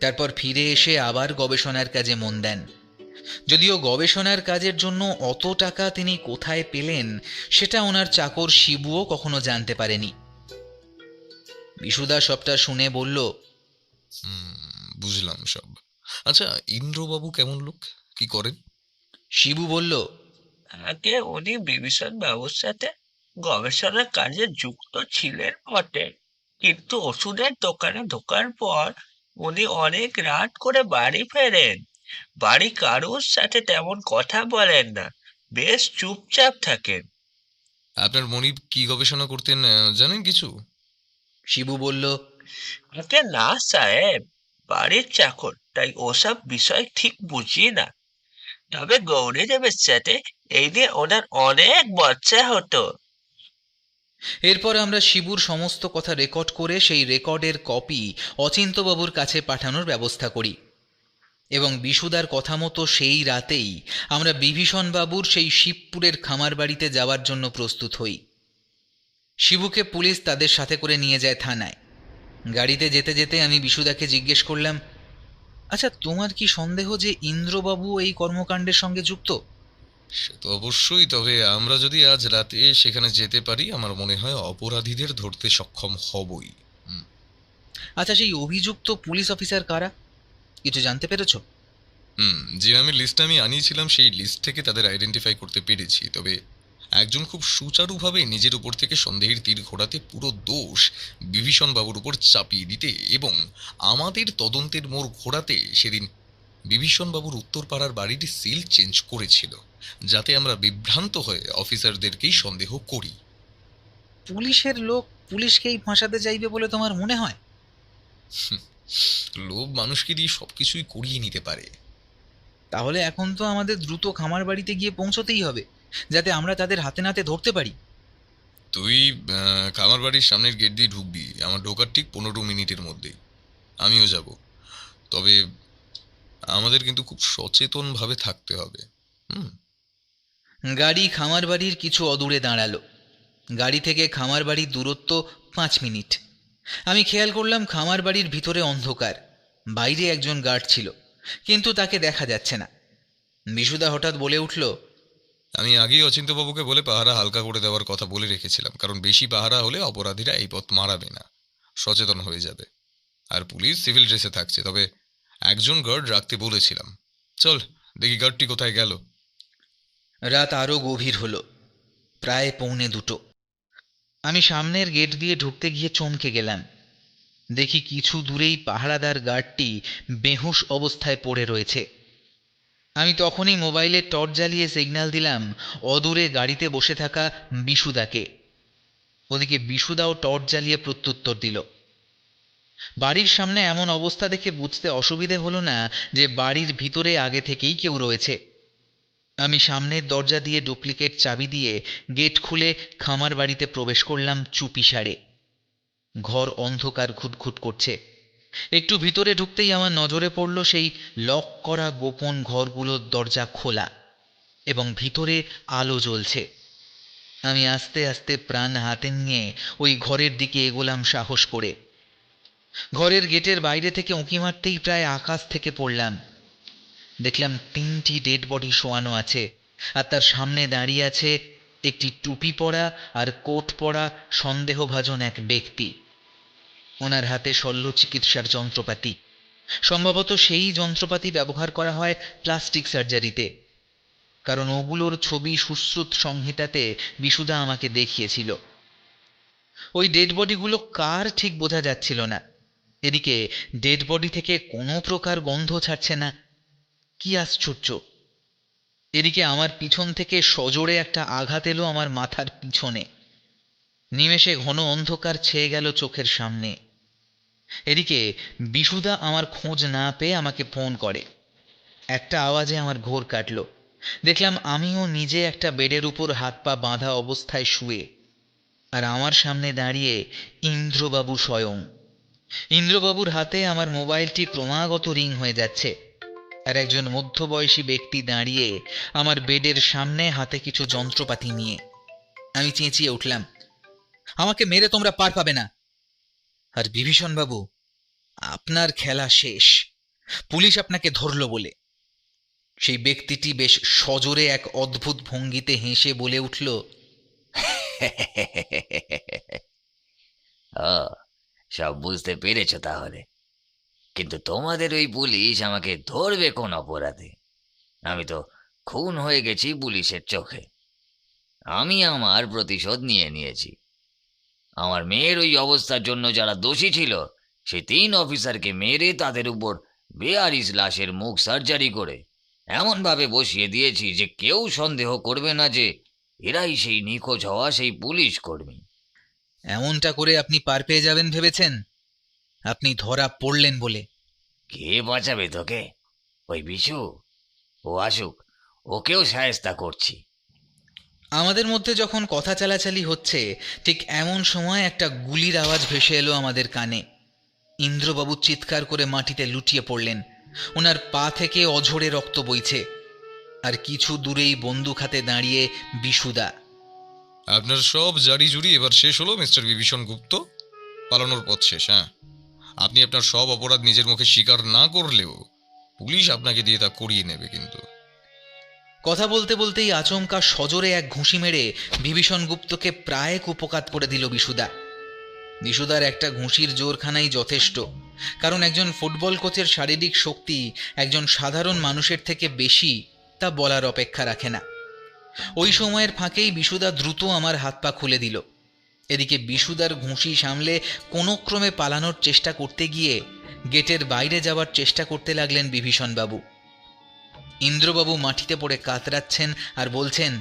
তারপর ফিরে এসে আবার গবেষণার কাজে মন দেন। যদিও গবেষণার কাজের জন্য অত টাকা তিনি কোথায় পেলেন সেটা ওনার চাকর শিবুও কখনো জানতে পারেনি। বিশুদা সবটা শুনে বলল, বুঝলাম সব। আচ্ছা, ইন্দ্রবাবু কেমন লোক, কি করেন? শিবু বলল, আগে উনি বিভীষণ বাবুর সাথে গবেষণার কাজে যুক্ত ছিলেন বটে, কিন্তু ওষুধের দোকানে ঢোকার পর উনি অনেক রাত করে বাড়ি ফেরেন। বাড়ি কারোর সাথে তেমন কথা বলেন না, বেশ চুপচাপ থাকেন। আপনার মনিব কি গবেষণা করতেন জানেন কিছু? শিবু বলল, আগে না সাহেব, বাড়ির চাকর, তাই ওসব বিষয় ঠিক বুঝি না। তবে গৌরী দেবের সাথে এই নিয়ে ওনার অনেক বাচ্চা হতো। এরপর আমরা শিবুর সমস্ত কথা রেকর্ড করে সেই রেকর্ডের কপি অচিন্ত্যবাবুর কাছে পাঠানোর ব্যবস্থা করি এবং বিশুদার কথা মতো সেই রাতেই আমরা বিভীষণবাবুর সেই শিবপুরের খামার বাড়িতে যাওয়ার জন্য প্রস্তুত হই। শিবুকে পুলিশ তাদের সাথে করে নিয়ে যায় থানায়। গাড়িতে যেতে যেতে আমি বিশুদাকে জিজ্ঞেস করলাম, আচ্ছা, তোমার কি সন্দেহ যে ইন্দ্রবাবু এই কর্মকাণ্ডের সঙ্গে যুক্ত? সে তো অবশ্যই, তবে আমরা যদি আজ রাতে সেখানে যেতে পারি আমার মনে হয় অপরাধীদের ধরতে সক্ষম হবই। আচ্ছা, সেই অভিযুক্ত পুলিশ অফিসার কারা, কিছু জানতে পেরেছো? যে নামের লিস্ট আমি আনিয়েছিলাম সেই লিস্ট থেকে তাদের আইডেন্টিফাই করতে পেরেছি। তবে একজন খুব সুচারুভাবে নিজের উপর থেকে সন্দেহের তীর ঘোরাতে, পুরো দোষ বিভীষণ বাবুর উপর চাপিয়ে দিতে এবং আমাদের তদন্তের মোড় ঘোরাতে সেদিন বিভীষণ বাবুর উত্তরপাড়ার বাড়িটি সিল চেঞ্জ করেছিল, যাতে আমরা বিভ্রান্ত হয়ে অফিসারদেরকেই সন্দেহ করি। পুলিশের লোক পুলিশকেই ফাঁসাতে চাইবে বলে তোমার মনে হয়? লোভ মানুষকে দিয়ে সবকিছুই করিয়ে নিতে পারে। তাহলে এখন তো আমাদের দ্রুত খামার বাড়িতে গিয়ে পৌঁছতেই হবে, যাতে আমরা তাদের হাতে নাতে ধরতে পারি। তুই খামার বাড়ির সামনের গেট দিয়ে ঢুকবি আমার ঢোকার ঠিক 15 মিনিটের মধ্যেই। আমিও যাব, তবে আমাদের কিন্তু খুব সচেতনভাবে থাকতে হবে। গাড়ি খামার বাড়ির কিছু অদূরে দাঁড়ালো। গাড়ি থেকে খামার বাড়ির দূরত্ব 5 মিনিট। আমি খেয়াল করলাম খামার বাড়ির ভিতরে অন্ধকার, বাইরে একজন গার্ড ছিল, কিন্তু তাকে দেখা যাচ্ছে না। বিশুদা হঠাৎ বলে উঠল, আমি আগেই অচিন্ত্যবাবুকে বলে পাহারা হালকা করে দেওয়ার কথা বলে রেখেছিলাম, কারণ বেশি পাহারা হলে অপরাধীরা এই পথ মারাবে না, সচেতন হয়ে যাবে। আর পুলিশ সিভিল ড্রেসে থাকছে, তবে একজন গার্ড রাখতে বলেছিলাম। চল দেখি গার্ডটি কোথায় গেল। রাত আরও গভীর হলো, প্রায় 1:45। আমি সামনের গেট দিয়ে ঢুকতে গিয়ে চমকে গেলাম। দেখি কিছু দূরেই পাহারাদার গার্ডটি বেহুশ অবস্থায় পড়ে রয়েছে। আমি তখনই মোবাইলে টর্চ জ্বালিয়ে সিগন্যাল দিলাম অদূরে গাড়িতে বসে থাকা বিশুদাকে। ওদিকে বিশুদাও টর্চ জ্বালিয়ে প্রত্যুত্তর দিল। বাড়ির সামনে এমন অবস্থা দেখে বুঝতে অসুবিধে হলো না যে বাড়ির ভিতরে আগে থেকেই কেউ রয়েছে। আমি সামনের দরজা দিয়ে ডুপ্লিকেট চাবি দিয়ে গেট খুলে খামার বাড়িতে প্রবেশ করলাম চুপিসারে। ঘর অন্ধকার ঘুটঘুট করছে। একটু ভিতরে ঢুকতেই আমার নজরে পড়ল সেই লক করা গোপন ঘরগুলোর দরজা খোলা এবং ভিতরে আলো জ্বলছে। আমি আস্তে আস্তে প্রাণ হাতে নিয়ে ওই ঘরের দিকে এগোলাম সাহস করে। ঘরের গেটের বাইরে থেকে উঁকি মারতেই প্রায় আকাশ থেকে পড়লাম। দেখলাম 3টি ডেড বডি শোয়ানো আছে, আর তার সামনে দাঁড়িয়ে আছে একটি টুপি পরা আর কোট পরা সন্দেহভাজন এক ব্যক্তি। ওনার হাতে শল্য চিকিৎসার যন্ত্রপাতি। সম্ভবত সেই যন্ত্রপাতি ব্যবহার করা হয় প্লাস্টিক সার্জারিতে, কারণ ওগুলোর ছবি সুশ্রুত সংহিতাতে বিশুদা আমাকে দেখিয়েছিল। ওই ডেড বডিগুলো কার ঠিক বোঝা যাচ্ছিল না। এদিকে ডেড বডি থেকে কোনো প্রকার গন্ধ ছাড়ছে না। কি আশ্চর্য! এদিকে আমার পিছন থেকে সজোরে একটা আঘাত এলো আমার মাথার পিছনে। নিমেষে ঘন অন্ধকার ছেয়ে গেল চোখের সামনে। এদিকে বিশুদা আমার খোঁজ না পেয়ে আমাকে ফোন করে। একটা আওয়াজে আমার ঘোর কাটল। দেখলাম আমিও নিজে একটা বেডের উপর হাত পা বাঁধা অবস্থায় শুয়ে, আর আমার সামনে দাঁড়িয়ে ইন্দ্রবাবু স্বয়ং। ইন্দ্রবাবুর হাতে আমার মোবাইলটি ক্রমাগত রিং হয়ে যাচ্ছে, আর একজন মধ্যবয়সী ব্যক্তি দাঁড়িয়ে আমার বেডের সামনে হাতে কিছু যন্ত্রপাতি নিয়ে। আমি চেঁচিয়ে উঠলাম, আমাকে মেরে তোমরা পার পাবে না। আর বিভীষণবাবু, আপনার খেলা শেষ, পুলিশ আপনাকে ধরল বলে। সেই ব্যক্তিটি বেশ সজোরে এক অদ্ভুত ভঙ্গিতে হেসে বলে উঠল, ও, সব বুঝতে পেরেছো তাহলে। কিন্তু তোমাদের ওই পুলিশ আমাকে ধরবে কোন অপরাধে? আমি তো খুন হয়ে গেছি পুলিশের চোখে। আমি আমার প্রতিশোধ নিয়ে নিয়েছি। আমার মেয়ের ওই অবস্থার জন্য যারা দোষী ছিল সেই 3 অফিসারকে মেরে তাদের উপর বেয়ারিশ লাশের মুখ সার্জারি করে এমনভাবে বসিয়ে দিয়েছি যে কেউ সন্দেহ করবে না যে এরাই সেই নিখোঁজ হওয়া সেই পুলিশ কর্মী। এমনটা করে আপনি পার পেয়ে যাবেন ভেবেছেন? আপনি ধরা পড়লেন বলে। কে বাঁচাবে তোকে? ওই বিশু? ও আসুক, ওকেও সায়স্তা করছি। আমাদের মধ্যে যখন কথা চালাচালি হচ্ছে, ঠিক এমন সময় একটা গুলির আওয়াজ ভেসে এলো আমাদের কানে। ইন্দ্রবাবু চিৎকার করে মাটিতে লুটিয়ে পড়লেন। ওনার পা থেকে অঝরে রক্ত বইছে, আর কিছু দূরেই বন্দুক হাতে দাঁড়িয়ে বিশুদা। আপনার সব জারি জুরি এবার শেষ হলো মিস্টার বিভীষণ গুপ্ত। পালানোর পথ শেষ। হ্যাঁ, আপনি আপনার সব অপরাধ নিজের মুখে স্বীকার না করলেও পুলিশ আপনাকে দিয়ে তা করিয়ে নেবে। কিন্তু কথা বলতে বলতেই আচমকা সজোরে এক ঘুষি মেরে বিভীষণ গুপ্তকে প্রায় কুপকাত করে দিল বিশুদা। বিশুদার একটা ঘুষির জোরখানাই যথেষ্ট, কারণ একজন ফুটবল কোচের শারীরিক শক্তি একজন সাধারণ মানুষের থেকে বেশি তা বলার অপেক্ষা রাখে না। ওই সময়ের ফাঁকেই বিশুদা দ্রুত আমার হাত পা খুলে দিল। এদিকে বিশুদার ঘুষি সামলে কোনো ক্রমে পালানোর চেষ্টা করতে গিয়ে গেটের বাইরে যাওয়ার চেষ্টা করতে লাগলেন বিভীষণবাবু। ইন্দ্রবাবু মাটিতে পড়ে কাতরাচ্ছেন আর বলছেন,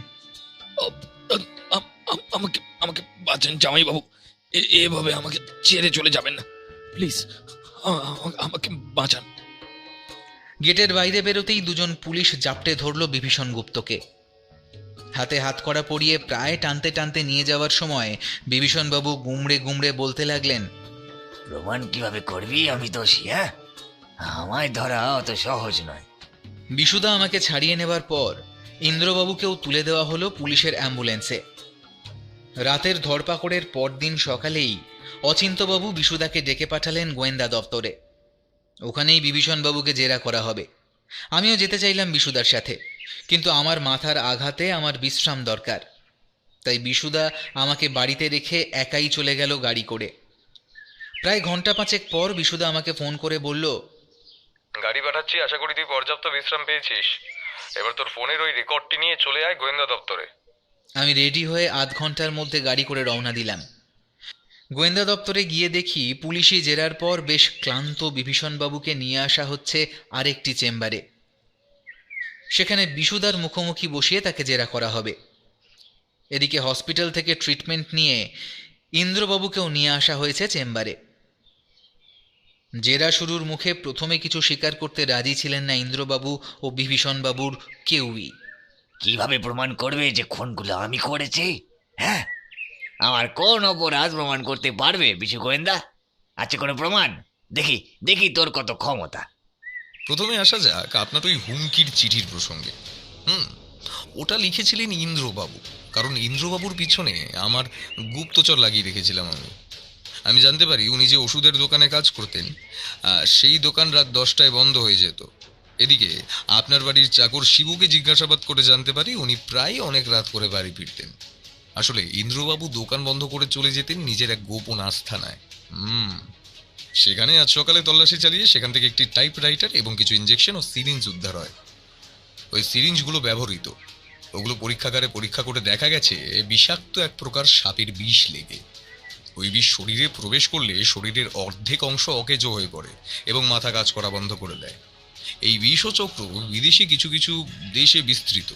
আমাকে আমাকে বাঁচান জামাইবাবু, এভাবে আমাকে ছেড়ে চলে যাবেন না প্লিজ, আমাকে বাঁচান। গেটের বাইরে বেরোতেই দুজন পুলিশ জাপটে ধরল বিভীষণ গুপ্তকে। হাতে হাত কড়া পরিয়ে প্রায় টানতে টানতে নিয়ে যাওয়ার সময় বিভীষণবাবু গুমড়ে গুমড়ে বলতে লাগলেন, প্রমাণ কিভাবে করবি আমি দোষী? হ্যাঁ, আমায় ধরা অত সহজ নয়। বিশুদা আমাকে ছাড়িয়ে নেবার পর ইন্দ্রবাবুকেও তুলে দেওয়া হলো পুলিশের অ্যাম্বুলেন্সে। রাতের ধরপাকড়ের পরদিন সকালেই অচিন্তবাবু বিশুদাকে ডেকে পাঠালেন গোয়েন্দা দপ্তরে। ওখানেই বিভীষণবাবুকে জেরা করা হবে। আমিও যেতে চাইলাম বিশুদার সাথে, কিন্তু আমার মাথার আঘাতে আমার বিশ্রাম দরকার। তাই বিশুদা আমাকে বাড়িতে রেখে একাই চলে গেল গাড়ি করে। প্রায় ঘন্টা 5 পর বিশুদা আমাকে ফোন করে বলল, গাড়ি পাঠাচ্ছি, আশা করি তুই পর্যাপ্ত বিশ্রাম পেয়েছিস। এবার তোর ফোনের ওই রেকর্ডটি নিয়ে চলে আয় গোয়েন্দা দপ্তরে। আমি রেডি হয়ে আধ ঘন্টার মধ্যে গাড়ি করে রওনা দিলাম। গোয়েন্দা দপ্তরে গিয়ে দেখি পুলিশি জেরার পর বেশ ক্লান্ত বিভীষণবাবুকে নিয়ে আসা হচ্ছে আরেকটি চেম্বারে। সেখানে বিশুদার মুখোমুখি বসিয়ে তাকে জেরা করা হবে। এদিকে হসপিটাল থেকে ট্রিটমেন্ট নিয়ে ইন্দ্রবাবুকেও নিয়ে আসা হয়েছে চেম্বারে। জেরা শুরুর মুখে প্রথমে কিছু স্বীকার করতে রাজি ছিলেন না ইন্দ্রবাবু ও বিভীষণবাবুর কেউই। কিভাবে প্রমাণ করবে যে খুনগুলো আমি করেছি? হ্যাঁ, আমার কোন অপরাধ প্রমাণ করতে পারবে বিশু গোয়েন্দা? আছে কোনো প্রমাণ? দেখি দেখি তোর কত ক্ষমতা। প্রথমে আসা যাক আপনার ওই হুমকির চিঠির প্রসঙ্গে। ওটা লিখেছিলেন ইন্দ্রবাবু, কারণ ইন্দ্রবাবুর পিছনে আমার গুপ্তচর লাগিয়ে রেখেছিলাম আমি জানতে পারি উনি যে ওষুধের দোকানে কাজ করতেন, সেই দোকান রাত 10টায় বন্ধ হয়ে যেত। এদিকে আপনার বাড়ির চাকর শিবুকে জিজ্ঞাসাবাদ করে জানতে পারি উনি প্রায় অনেক রাত করে বাড়ি ফিরতেন। আসলে ইন্দ্রবাবু দোকান বন্ধ করে চলে যেতেন নিজের এক গোপন আস্থানায়। সেখানে আজ সকালে তল্লাশি চালিয়ে সেখান থেকে একটি টাইপরাইটার এবং কিছু ইঞ্জেকশন ও সিরিঞ্জ উদ্ধার হয়। ওই সিরিঞ্জগুলো ব্যবহৃত, ওগুলো পরীক্ষাগারে পরীক্ষা করে দেখা গেছে বিষাক্ত এক প্রকার সাপের বিষ লেগে। ওই বিষ শরীরে প্রবেশ করলে শরীরের অর্ধেক অংশ অকেজো হয়ে পড়ে এবং মাথা কাজ করা বন্ধ করে দেয়। এই বিষচক্র বিদেশি কিছু কিছু দেশে বিস্তৃত।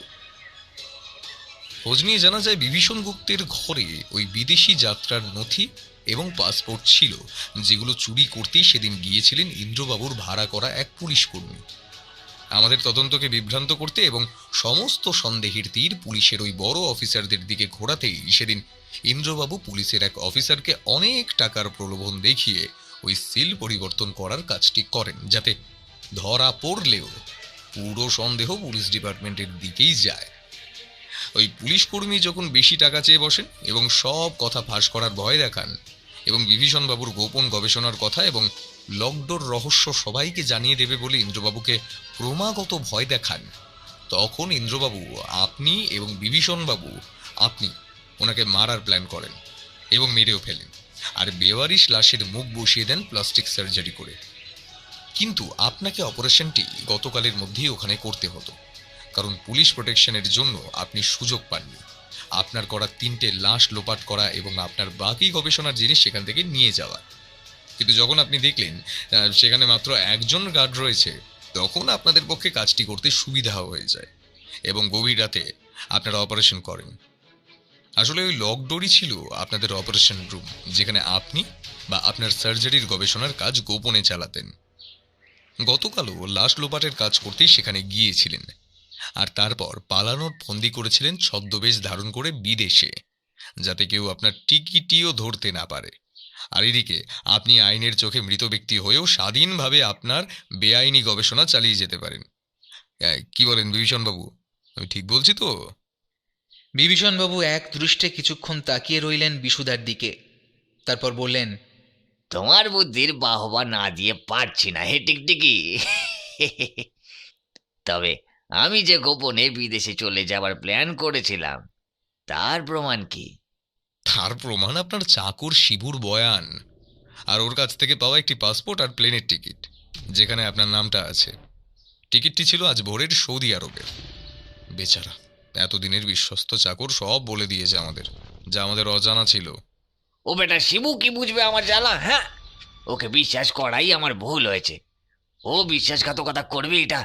খোঁজ নিয়ে জানা যায় বিভীষণ গুপ্তের ঘরে ওই বিদেশি যাত্রার নথি এবং পাসপোর্ট ছিল, যেগুলো চুরি করতেই সেদিন গিয়েছিলেন ইন্দ্রবাবুর ভাড়া করা এক পুলিশ কর্মী। আমাদের তদন্তকে বিভ্রান্ত করতে এবং সমস্ত সন্দেহের তীর পুলিশের ওই বড় অফিসারদের দিকে ঘোরাতেই সেদিন ইন্দ্রবাবু পুলিশের এক অফিসারকে অনেক টাকার প্রলোভন দেখিয়ে ওই সিল পরিবর্তন করার কাজটি করেন, যাতে ধরা পড়লেও পুরো সন্দেহ পুলিশ ডিপার্টমেন্টের দিকেই যায়। ওই পুলিশ কর্মী যখন বেশি টাকা চেয়ে বসেন এবং সব কথা ফাঁস করার ভয় দেখান এবং বিভীষণবাবুর গোপন গবেষণার কথা এবং লকডোর রহস্য সবাইকে জানিয়ে দেবে বলে ইন্দ্রবাবুকে ক্রমাগত ভয় দেখান, তখন ইন্দ্রবাবু আপনি এবং বিভীষণবাবু আপনি ওনাকে মারার প্ল্যান করেন এবং মেরেও ফেলেন, আর বেওয়ারিশ লাশের মুখ বসিয়ে দেন প্লাস্টিক সার্জারি করে। কিন্তু আপনাকে অপারেশনটি গতকালের মধ্যেই ওখানে করতে হতো, কারণ পুলিশ প্রোটেকশনের জন্য আপনি সুযোগ পাননি আপনার করা 3টে লাশ লোপাট করা এবং আপনার বাকি গবেষণার জিনিস সেখান থেকে নিয়ে যাওয়া। কিন্তু যখন আপনি দেখলেন সেখানে মাত্র একজন গার্ড রয়েছে, তখন আপনাদের পক্ষে কাজটি করতে সুবিধা হয়ে যায় এবং গভীর রাতে আপনারা অপারেশন করেন। আসলে ওই লকডোরই ছিল আপনাদের অপারেশন রুম, যেখানে আপনি বা আপনার সার্জারির গবেষণার কাজ গোপনে চালাতেন। গতকালও লাশ লোপাটের কাজ করতেই সেখানে গিয়েছিলেন, আর তারপর পালানোর ফন্দি করেছিলেন ছদ্মবেশ ধারণ করে বিদেশে, যাতে কেউ আপনার টিকিটিও ধরতে না পারে। আর এদিকে আপনি আইনের চোখে মৃত ব্যক্তি হয়েও স্বাধীনভাবে আপনার বেআইনি গবেষণা চালিয়ে যেতে পারেন। কি বলেন বিভীষণবাবু, আমি ঠিক বলছি তো? বিভীষণবাবু এক দৃষ্টে কিছুক্ষণ তাকিয়ে রইলেন বিশুদার দিকে, তারপর বললেন, তোমার বুদ্ধির বাহবা না দিয়ে পারছি না হে টিকটিকি। তবে আমি যে গোপনে বিদেশে চলে যাবার প্ল্যান করেছিলাম তার প্রমাণ কি? তার প্রমাণ আপনার চাকর শিবুর বয়ান আর ওর কাছ থেকে পাওয়া একটি পাসপোর্ট আর প্লেনের টিকিট, যেখানে আপনার নামটা আছে। টিকিটটি ছিল আজ ভোরের সৌদি আরবের। বেচারা এতদিনের বিশ্বস্ত চাকর সব বলে দিয়েছে আমাদের, যা আমাদের অজানা ছিল। ও বেটা শিবু কি বুঝবে আমার জ্বালা? হ্যাঁ, ওকে বিশ্বাস করাই আমার ভুল হয়েছে। ও বিশ্বাসঘাতকতা করবে এটা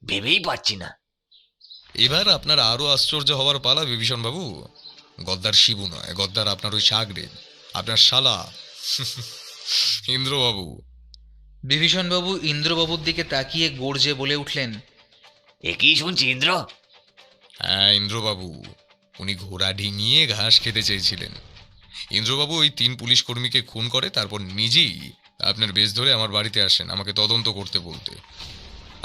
ভেবেই পাচ্ছি না। এবার আপনার আরো আশ্চর্য হওয়ার পালা বিভীষণবাবু। গদ্দার শিবু নয়, গদ্দার আপনার ওই শাগরেদ, আপনার শালা ইন্দ্রবাবু। বিভীষণবাবু ইন্দ্রবাবুর দিকে তাকিয়ে গর্জে বলে উঠলেন, এ কি শুনছি ইন্দ্র? হ্যাঁ ইন্দ্রবাবু, উনি ঘোড়া ডিঙিয়ে ঘাস খেতে চেয়েছিলেন। ইন্দ্রবাবু ওই 3 পুলিশ কর্মীকে খুন করে তারপর নিজেই আপনার বেশ ধরে আমার বাড়িতে আসেন আমাকে তদন্ত করতে বলতে।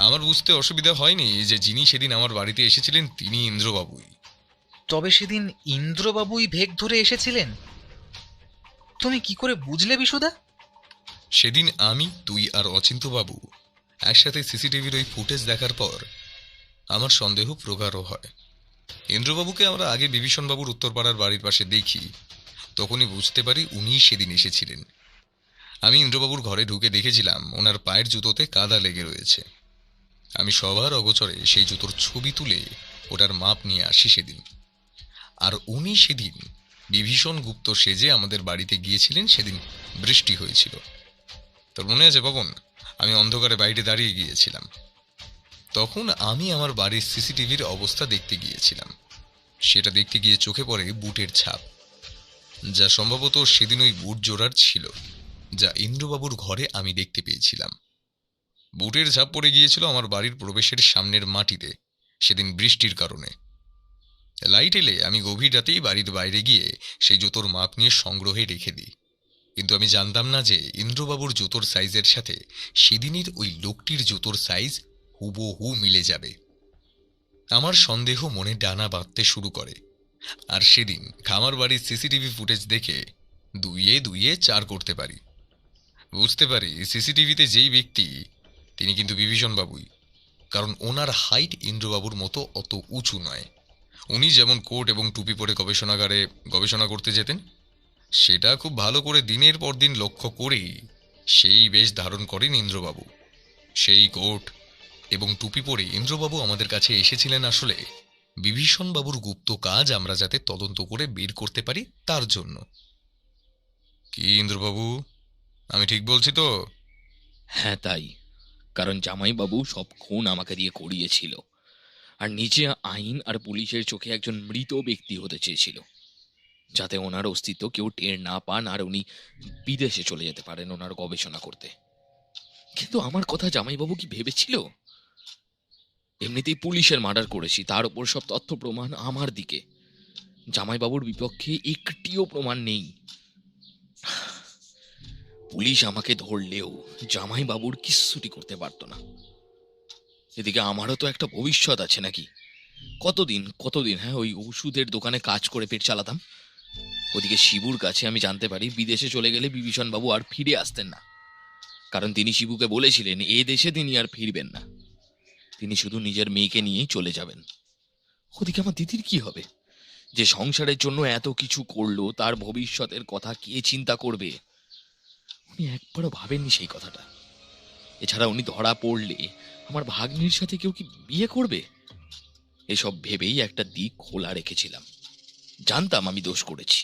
আমার বুঝতে অসুবিধা হয়নি যে যিনি সেদিন আমার বাড়িতে এসেছিলেন তিনি ইন্দ্রবাবুই। তবে সেদিন ইন্দ্রবাবুই ভেগ ধরে এসেছিলেন? তুমি কি করে বুঝলে বিশুদা? সেদিন আমি, তুই আর অচিন্ত্যবাবু একসাথে সিসিটিভির ওই ফুটেজ দেখার পর আমার সন্দেহ প্রগাঢ় হয়। ইন্দ্রবাবুকে আমরা আগে বিভীষণবাবুর উত্তরপাড়ার বাড়ির পাশে দেখি, তখনই বুঝতে পারি উনি সেদিন এসেছিলেন। আমি ইন্দ্রবাবুর ঘরে ঢুকে দেখেছিলাম ওনার পায়ের জুতোতে কাদা লেগে রয়েছে আমি সবার অগোচরে সেই জুতোর ছবি তুলে ওটার মাপ নিয়ে আসি সেদিন। আর উনি সেদিন বিভীষণ গুপ্ত সেজে আমাদের বাড়িতে গিয়েছিলেন। সেদিন বৃষ্টি হয়েছিল, তোর মনে আছে পবন? আমি অন্ধকারে বাইরে দাঁড়িয়ে গিয়েছিলাম। তখন আমি আমার বাড়ির সিসিটিভির অবস্থা দেখতে গিয়েছিলাম। সেটা দেখতে গিয়ে চোখে পড়ে বুটের ছাপ, যা সম্ভবত সেদিন ওই বুট জোড়ার ছিল যা ইন্দ্রবাবুর ঘরে আমি দেখতে পেয়েছিলাম। বুটের ছাপ পড়ে গিয়েছিল আমার বাড়ির প্রবেশের সামনের মাটিতে সেদিন বৃষ্টির কারণে। লাইট এলে আমি গভীর রাতেই বাড়ির বাইরে গিয়ে সেই জুতোর মাপ নিয়ে সংগ্রহে রেখে দিই। কিন্তু আমি জানতাম না যে ইন্দ্রবাবুর জুতোর সাইজের সাথে সেদিনের ওই লোকটির জুতোর সাইজ হুবহু মিলে যাবে। আমার সন্দেহ মনে ডানা বাঁধতে শুরু করে। আর সেদিন খামার বাড়ির সিসিটিভি ফুটেজ দেখে দুইয়ে দুইয়ে 4 করতে পারি। বুঝতে পারি সিসিটিভিতে যেই ব্যক্তি তিনি কিন্তু বিভীষণ বাবুই, কারণ ওনার হাইট ইন্দ্রবাবুর মতো অত উঁচু নয়। উনি যেমন কোট এবং টুপি পরে গবেষণাগারে গবেষণা করতে যেতেন, সেটা খুব ভালো করে দিনের পর দিন লক্ষ্য করেই সেই বেশ ধারণ করেন ইন্দ্রবাবু। সেই কোট এবং টুপি পরে ইন্দ্রবাবু আমাদের কাছে এসেছিলেন আসলে বিভীষণ বাবুর গুপ্ত কাজ আমরা যাতে তদন্ত করে বের করতে পারি তার জন্য। কি ইন্দ্রবাবু, আমি ঠিক বলছি তো? হ্যাঁ তাই, কারণ জামাইবাবু সব খুন আমাকে দিয়ে করিয়েছিল, আর নিজে আইন আর পুলিশের চোখে একজন মৃত ব্যক্তি হতে চেয়েছিল, যাতে ওনার অস্তিত্ব কেউ টের না পান আর উনি বিদেশে চলে যেতে পারেন ওনার গবেষণা করতে। কিন্তু আমার কথা জামাইবাবু কি ভেবেছিল? এমনিতেই পুলিশের মার্ডার করেছি, তার উপর সব তথ্য প্রমাণ আমার দিকে। জামাইবাবুর বিপক্ষে একটিও প্রমাণ নেই। পুলিশ আমাকে ধরলেও জামাইবাবুর কিচ্ছুটি করতে পারতো না। এদিকে আমারও তো একটা ভবিষ্যৎ আছে নাকি? কতদিন হ্যাঁ ওই ওষুধের দোকানে কাজ করে পেট চালাতাম। ওদিকে শিবুর কাছে আমি জানতে পারি বিদেশে চলে গেলে বিভীষণ বাবু আর ফিরে আসতেন না, কারণ তিনি শিবুকে বলেছিলেন এ দেশে তিনি আর ফিরবেন না, তিনি শুধু নিজের মেয়েকে নিয়েই চলে যাবেন। ওদিকে আমার দিদির কি হবে, যে সংসারের জন্য এত কিছু করলো, তার ভবিষ্যতের কথা কে চিন্তা করবে? উনি একবারও ভাবেননি সেই কথাটা। এছাড়া উনি ধরা পড়লে আমার ভাগ্নির সাথে কেউ কি বিয়ে করবে? এসব ভেবেই একটা দিক খোলা রেখেছিলাম। জানতাম আমি দোষ করেছি,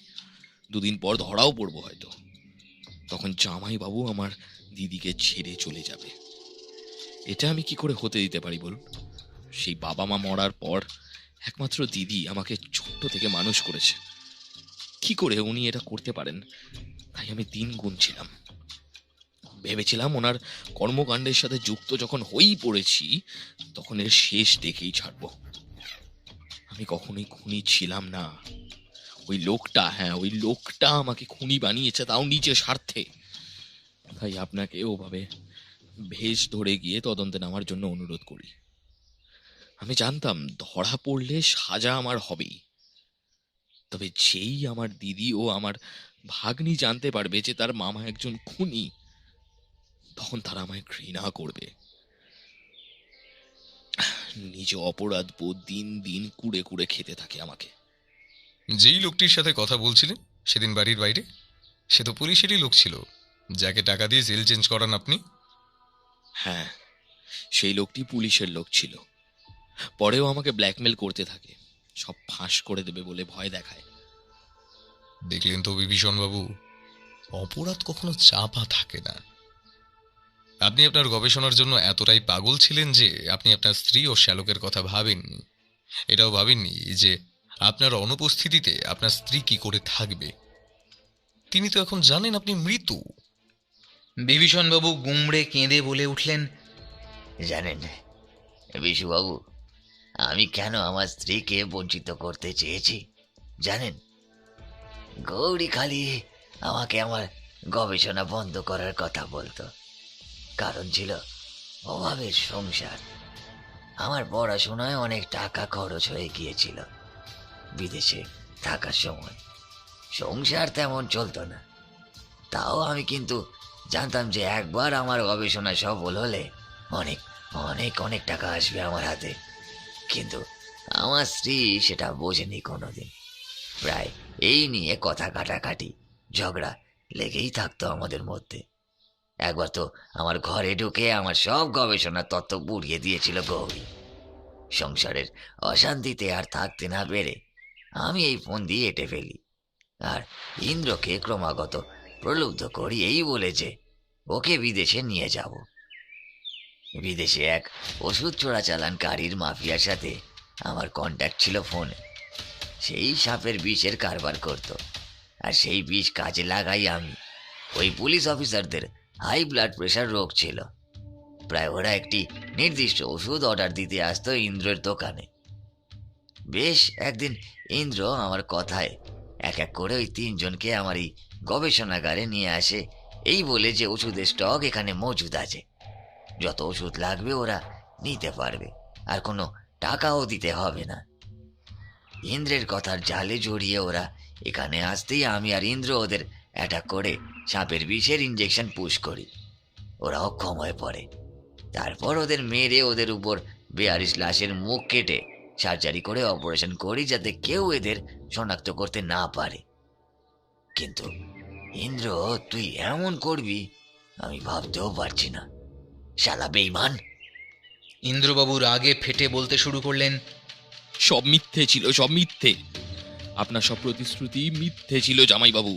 দুদিন পর ধরাও পড়বো হয়তো। তখন জামাইবাবু আমার দিদিকে ছেড়ে চলে যাবে। এটা আমি কি করে হতে দিতে পারি বলুন? সেই বাবা মা মরার পর একমাত্র দিদি আমাকে ছোট্ট থেকে মানুষ করেছে। কি করে উনি এটা করতে পারেন? তাই আমি দিন গুনছিলাম। ভেবেছিলাম ওনার কর্মকাণ্ডের সাথে যুক্ত যখন হয়েই পড়েছি, তখন এর শেষ দেখেই ছাড়ব। আমি কখনোই খুনি ছিলাম না। ওই লোকটা আমাকে খুনি বানিয়েছে, তাও নিজের স্বার্থে। তাই আপনাকে ওভাবে ভেস ধরে গিয়ে তদন্তে নামার জন্য অনুরোধ করি। আমি জানতাম ধরা পড়লে সাজা আমার হবেই, তবে যেই আমার দিদি ও আমার ভাগ্নি জানতে পারবে যে তার মামা একজন খুনি, তখন তারা আমায় ঘৃণা করবে। নিজে অপরাধ বোধ দিন দিন কুড়ে কুড়ে খেতে থাকে আমাকে। যেই লোকটির সাথে কথা বলছিলেন সেদিন বাড়ির বাইরে, সে তো পুলিশেরই লোক ছিল, যাকে টাকা দিয়ে জেল চেঞ্জ করান আপনি। হ্যাঁ, সেই লোকটি পুলিশের লোক ছিল। পরেও আমাকে ব্ল্যাকমেল করতে থাকে, সব ফাঁস করে দেবে বলে ভয় দেখায়। দেখলেন তো বিভীষণ বাবু, অপরাধ কখনো চাপা থাকে না। আপনি আপনার গবেষণার জন্য এতটাই পাগল ছিলেন যে আপনি আপনার স্ত্রী ও শ্যালকের কথা ভাবেননি। এটাও ভাবেননি যে আপনার অনুপস্থিতিতে আপনার স্ত্রী কি করে থাকবে। তিনি তো এখন জানেন আপনি মৃত। বিভীষণবাবু গুমড়ে কেঁদে বলে উঠলেন, জানেন বিশুবাবু, আমি কেন আমার স্ত্রীকে বঞ্চিত করতে চেয়েছি জানেন? গৌরী খালি আমাকে আমার গবেষণা বন্ধ করার কথা বলতো, কারণ ছিল অভাবের সংসার। আমার পড়াশোনায় অনেক টাকা খরচ হয়ে গিয়েছিল বিদেশে থাকার সময়, সংসার তেমন চলতো না। তাও আমি কিন্তু জানতাম যে একবার আমার গবেষণা সফল হলে অনেক অনেক অনেক টাকা আসবে আমার হাতে। কিন্তু আমার স্ত্রী সেটা বোঝেনি কোনোদিন। প্রায় এই নিয়ে কথা কাটাকাটি ঝগড়া লেগেই থাকতো আমাদের মধ্যে। একবার তো আমার ঘরে ঢুকে আমার সব গবেষণার তত্ত্ব পুড়িয়ে দিয়েছিল গৌরী। সংসারের অশান্তিতে আর থাকতে না পেরে আমি এই ফোন দিয়ে এঁটে ফেলি, আর ইন্দ্রকে ক্রমাগত প্রলুব্ধ করি এই বলে যে ওকে বিদেশে নিয়ে যাব। বিদেশে এক ওষুধ চোরাচালানকারীর মাফিয়ার সাথে আমার কন্ট্যাক্ট ছিল ফোনে। সেই সাপের বিষের কারবার করত, আর সেই বিষ কাজে লাগাই আমি। ওই পুলিশ অফিসারদের হাই ব্লাড প্রেশার রোগ ছিল, প্রায় ওরা একটি নির্দিষ্ট ওষুধ অর্ডার দিতে আসতো ইন্দ্রের দোকানে। বেশ একদিন ইন্দ্র আমার কথায় এক এক করে ওই তিনজনকে আমার এই গবেষণাগারে নিয়ে আসে, এই বলে যে ওষুধের স্টক এখানে মজুদ আছে, যত ওষুধ লাগবে ওরা নিতে পারবে, আর কোনো টাকাও দিতে হবে না। ইন্দ্রের কথার জালে জড়িয়ে ওরা এখানে আসতেই আমি আর ইন্দ্র ওদের অ্যাটাক করে সাপের বিষের ইঞ্জেকশন পুশ করি। ওরা অক্ষম হয়ে পড়ে। তারপর ওদের মেরে ওদের উপর 42 লাশের মুখ কেটে সার্জারি করে অপারেশন করি, যাতে কেউ এদের শনাক্ত করতে না পারে। কিন্তু ইন্দ্র, তুই এমন করবি আমি ভাবতেও পারছি না। শালা বেঈমান! ইন্দ্রবাবু রাগে ফেটে বলতে শুরু করলেন, সব মিথ্যে ছিল, সব মিথ্যে। আপনার সব প্রতিশ্রুতি মিথ্যে ছিল জামাইবাবু।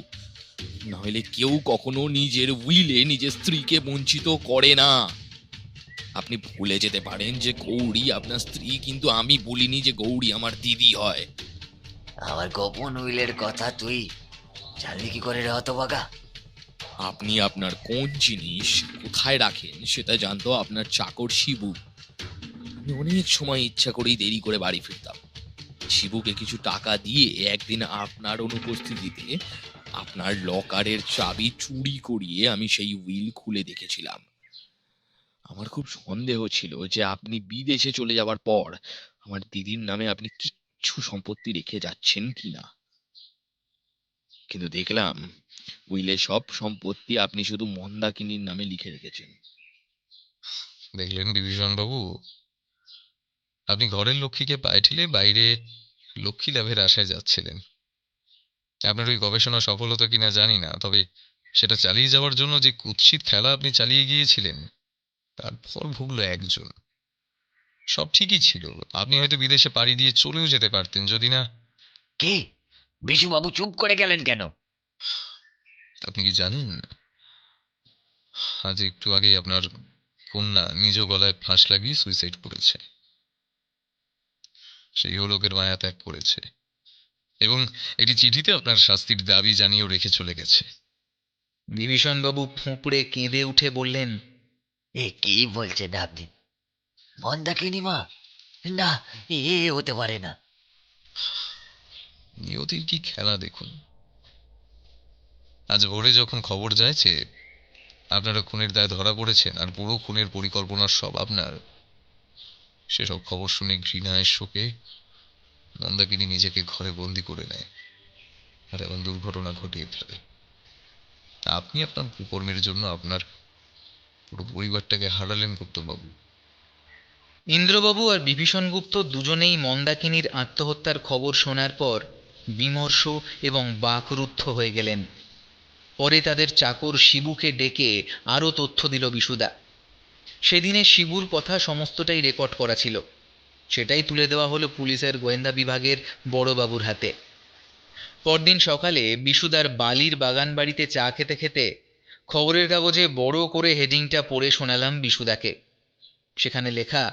নইলে কেউ কখনো নিজের উইলে নিজের স্ত্রীকে বঞ্চিত করে না। আপনি ভুলে যেতে পারেন যে গৌরী আপনার স্ত্রী, কিন্তু আমি বলিনি যে গৌরী আমার দিদি হয়। আমার গোপন উইলের কথা তুই জানলি কি করে রে হতভাগা? আপনি আপনার কোন জিনিস কোথায় রাখেন সেটা জানতো আপনার চাকর শিবু। আমি অনেক সময় ইচ্ছা করেই দেরি করে বাড়ি ফিরতাম। শিবুকে কিছু টাকা দিয়ে একদিন আপনার অনুপস্থিতিতে আপনার লকারের চাবি চুরি করিয়ে আমি সেই উইল খুলে দেখেছিলাম। আমার খুব সন্দেহ ছিল যে আপনি বিদেশে চলে যাওয়ার পর আমার দিদির নামে আপনি কিচ্ছু সম্পত্তি রেখে যাচ্ছেন কিনা, কিন্তু দেখলাম উইলে সব সম্পত্তি আপনি শুধু মন্দাকিনীর নামে লিখে রেখেছেন। দেখলেন বিভীষণ বাবু, আপনি ঘরের লক্ষ্মীকে পায়ে ঠেলে বাইরে লক্ষ্মী লাভের আশায় যাচ্ছিলেন। আপনার ওই গবেষণা সফল হতো কিনা জানি না, তবে সেটা চালিয়ে যাওয়ার জন্য যে কুৎসিত খেলা আপনি চালিয়ে গিয়েছিলেন তার ফল ভুগল একজন। সব ঠিকই ছিল, আপনি হয়তো বিদেশে পাড়ি দিয়ে চলেও যেতে পারতেন, যদি না। কে? বিশুবাবু চুপ করে গেলেন কেন? আপনি কি জানেন, আজ একটু আগে আপনার কন্যা নিজ গলায় ফাঁস লাগিয়ে সুইসাইড করেছে। সেই লোকের মায়া ত্যাগ করেছে এবং এটি চিঠিতে আপনার শাস্তির দাবি জানিয়েও রেখে চলে গেছে। বিভীষণবাবু ফুঁপড়ে কেঁদে উঠে বললেন, এ কি বলছেন আপনি? মন্দাকিনী মা? না, এ হতে পারে না। নিয়তির কি খেলা দেখুন। আজ ভোরে যখন খবর যায় যে আপনারা খুনের দায়ে ধরা পড়েছেন আর পুরো খুনের পরিকল্পনার সব আপনার, সেসব খবর শুনে ঘৃণায় শোকে মন্দাকিনী নিজেকে ঘরে বন্দি করে নেয় আর এমন দুর্ঘটনা ঘটিয়ে ফেলে। আপনি আপনার কুকর্মের জন্য আপনার পুরো পরিবারটাকে হারালেন কর্তবাবু। ইন্দ্রবাবু আর বিভীষণগুপ্ত দুজনেই মন্দাকিনীর আত্মহত্যার খবর শোনার পর বিমর্ষ এবং বাকরুদ্ধ হয়ে গেলেন। পরে তাদের চাকর শিবুকে ডেকে আরও তথ্য দিল বিশুদা। সেদিনে শিবুর কথা সমস্তটাই রেকর্ড করা ছিল, সেটাই তুলে দেওয়া হলো পুলিশের গোয়েন্দা বিভাগের বড়বাবুর হাতে। পরদিন সকালে বিশুদার বালির বাগান বাড়িতে চা খেতে খেতে খবরের কাগজে বড় করে হেডিংটা পড়ে শোনালাম বিশুদাকে। সেখানে লেখা,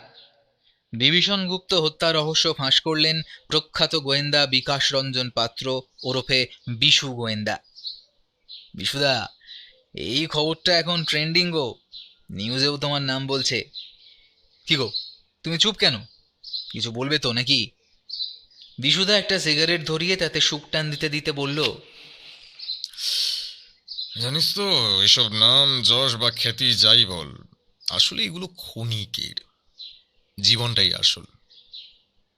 বিভীষণগুপ্ত হত্যা রহস্য ফাঁস করলেন প্রখ্যাত গোয়েন্দা বিকাশ রঞ্জন পাত্র ওরফে বিশু গোয়েন্দা। বিশুদা, এই খবরটা এখন ট্রেন্ডিং গো, নিউজেও তোমার নাম বলছে। কি গো, তুমি চুপ কেন? কিছু বলবে তো নাকি? বিশুদা একটা সিগারেট ধরিয়ে তাতে শুক টান দিতে দিতে বলল, জানিস তো, এসব নাম যশ বা খ্যাতি যাই বল, আসলে এগুলো ক্ষণিকের, জীবনটাই আসল।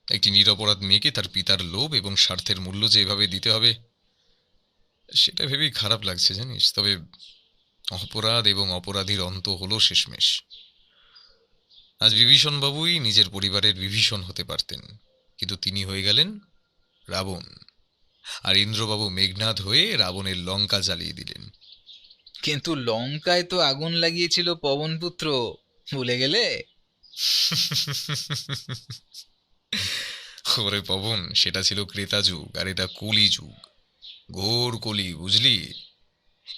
একটি নিরপরাধ মেয়েকে তার পিতার লোভ এবং স্বার্থের মূল্য যে এভাবে দিতে হবে সেটা ভেবেই খারাপ লাগছে জানিস। তবে অপরাধ এবং অপরাধীর অন্ত হলো শেষমেশ। আজ বিভীষণ বাবুই নিজের পরিবারের বিভীষণ হতে পারতেন, কিন্তু তিনি হয়ে গেলেন রাবণ, আর ইন্দ্রবাবু মেঘনাদ হয়ে রাবণের লঙ্কা জ্বালিয়ে দিলেন। কিন্তু লঙ্কায় তো আগুন লাগিয়েছিল পবনপুত্র, ভুলে গেলে? ওরে পবন, সেটা ছিল ক্রেতা যুগ, আর এটা কলি যুগ, ঘোর কলি, বুঝলি?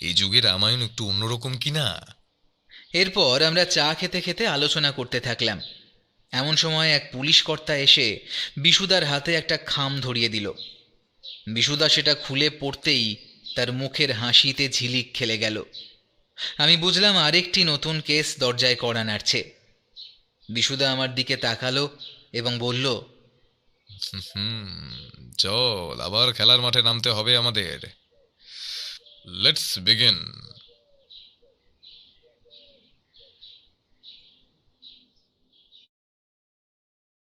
এই যুগে রামায়ণ একটু অন্যরকম কিনা। এরপর আমরা চা খেতে খেতে আলোচনা করতে থাকলাম। এমন সময় এক পুলিশ কর্তা এসে বিশুদার হাতে একটা খাম ধরিয়ে দিল। বিশুদা সেটা খুলে পড়তেই তার মুখের হাসিতে ঝিলিক খেলে গেল। আমি বুঝলাম আরেকটি নতুন কেস দরজায় কড়া নাড়ছে। বিশুদা আমার দিকে তাকালো এবং বলল, চল, আবার খেলার মাঠে নামতে হবে আমাদের। Let's begin.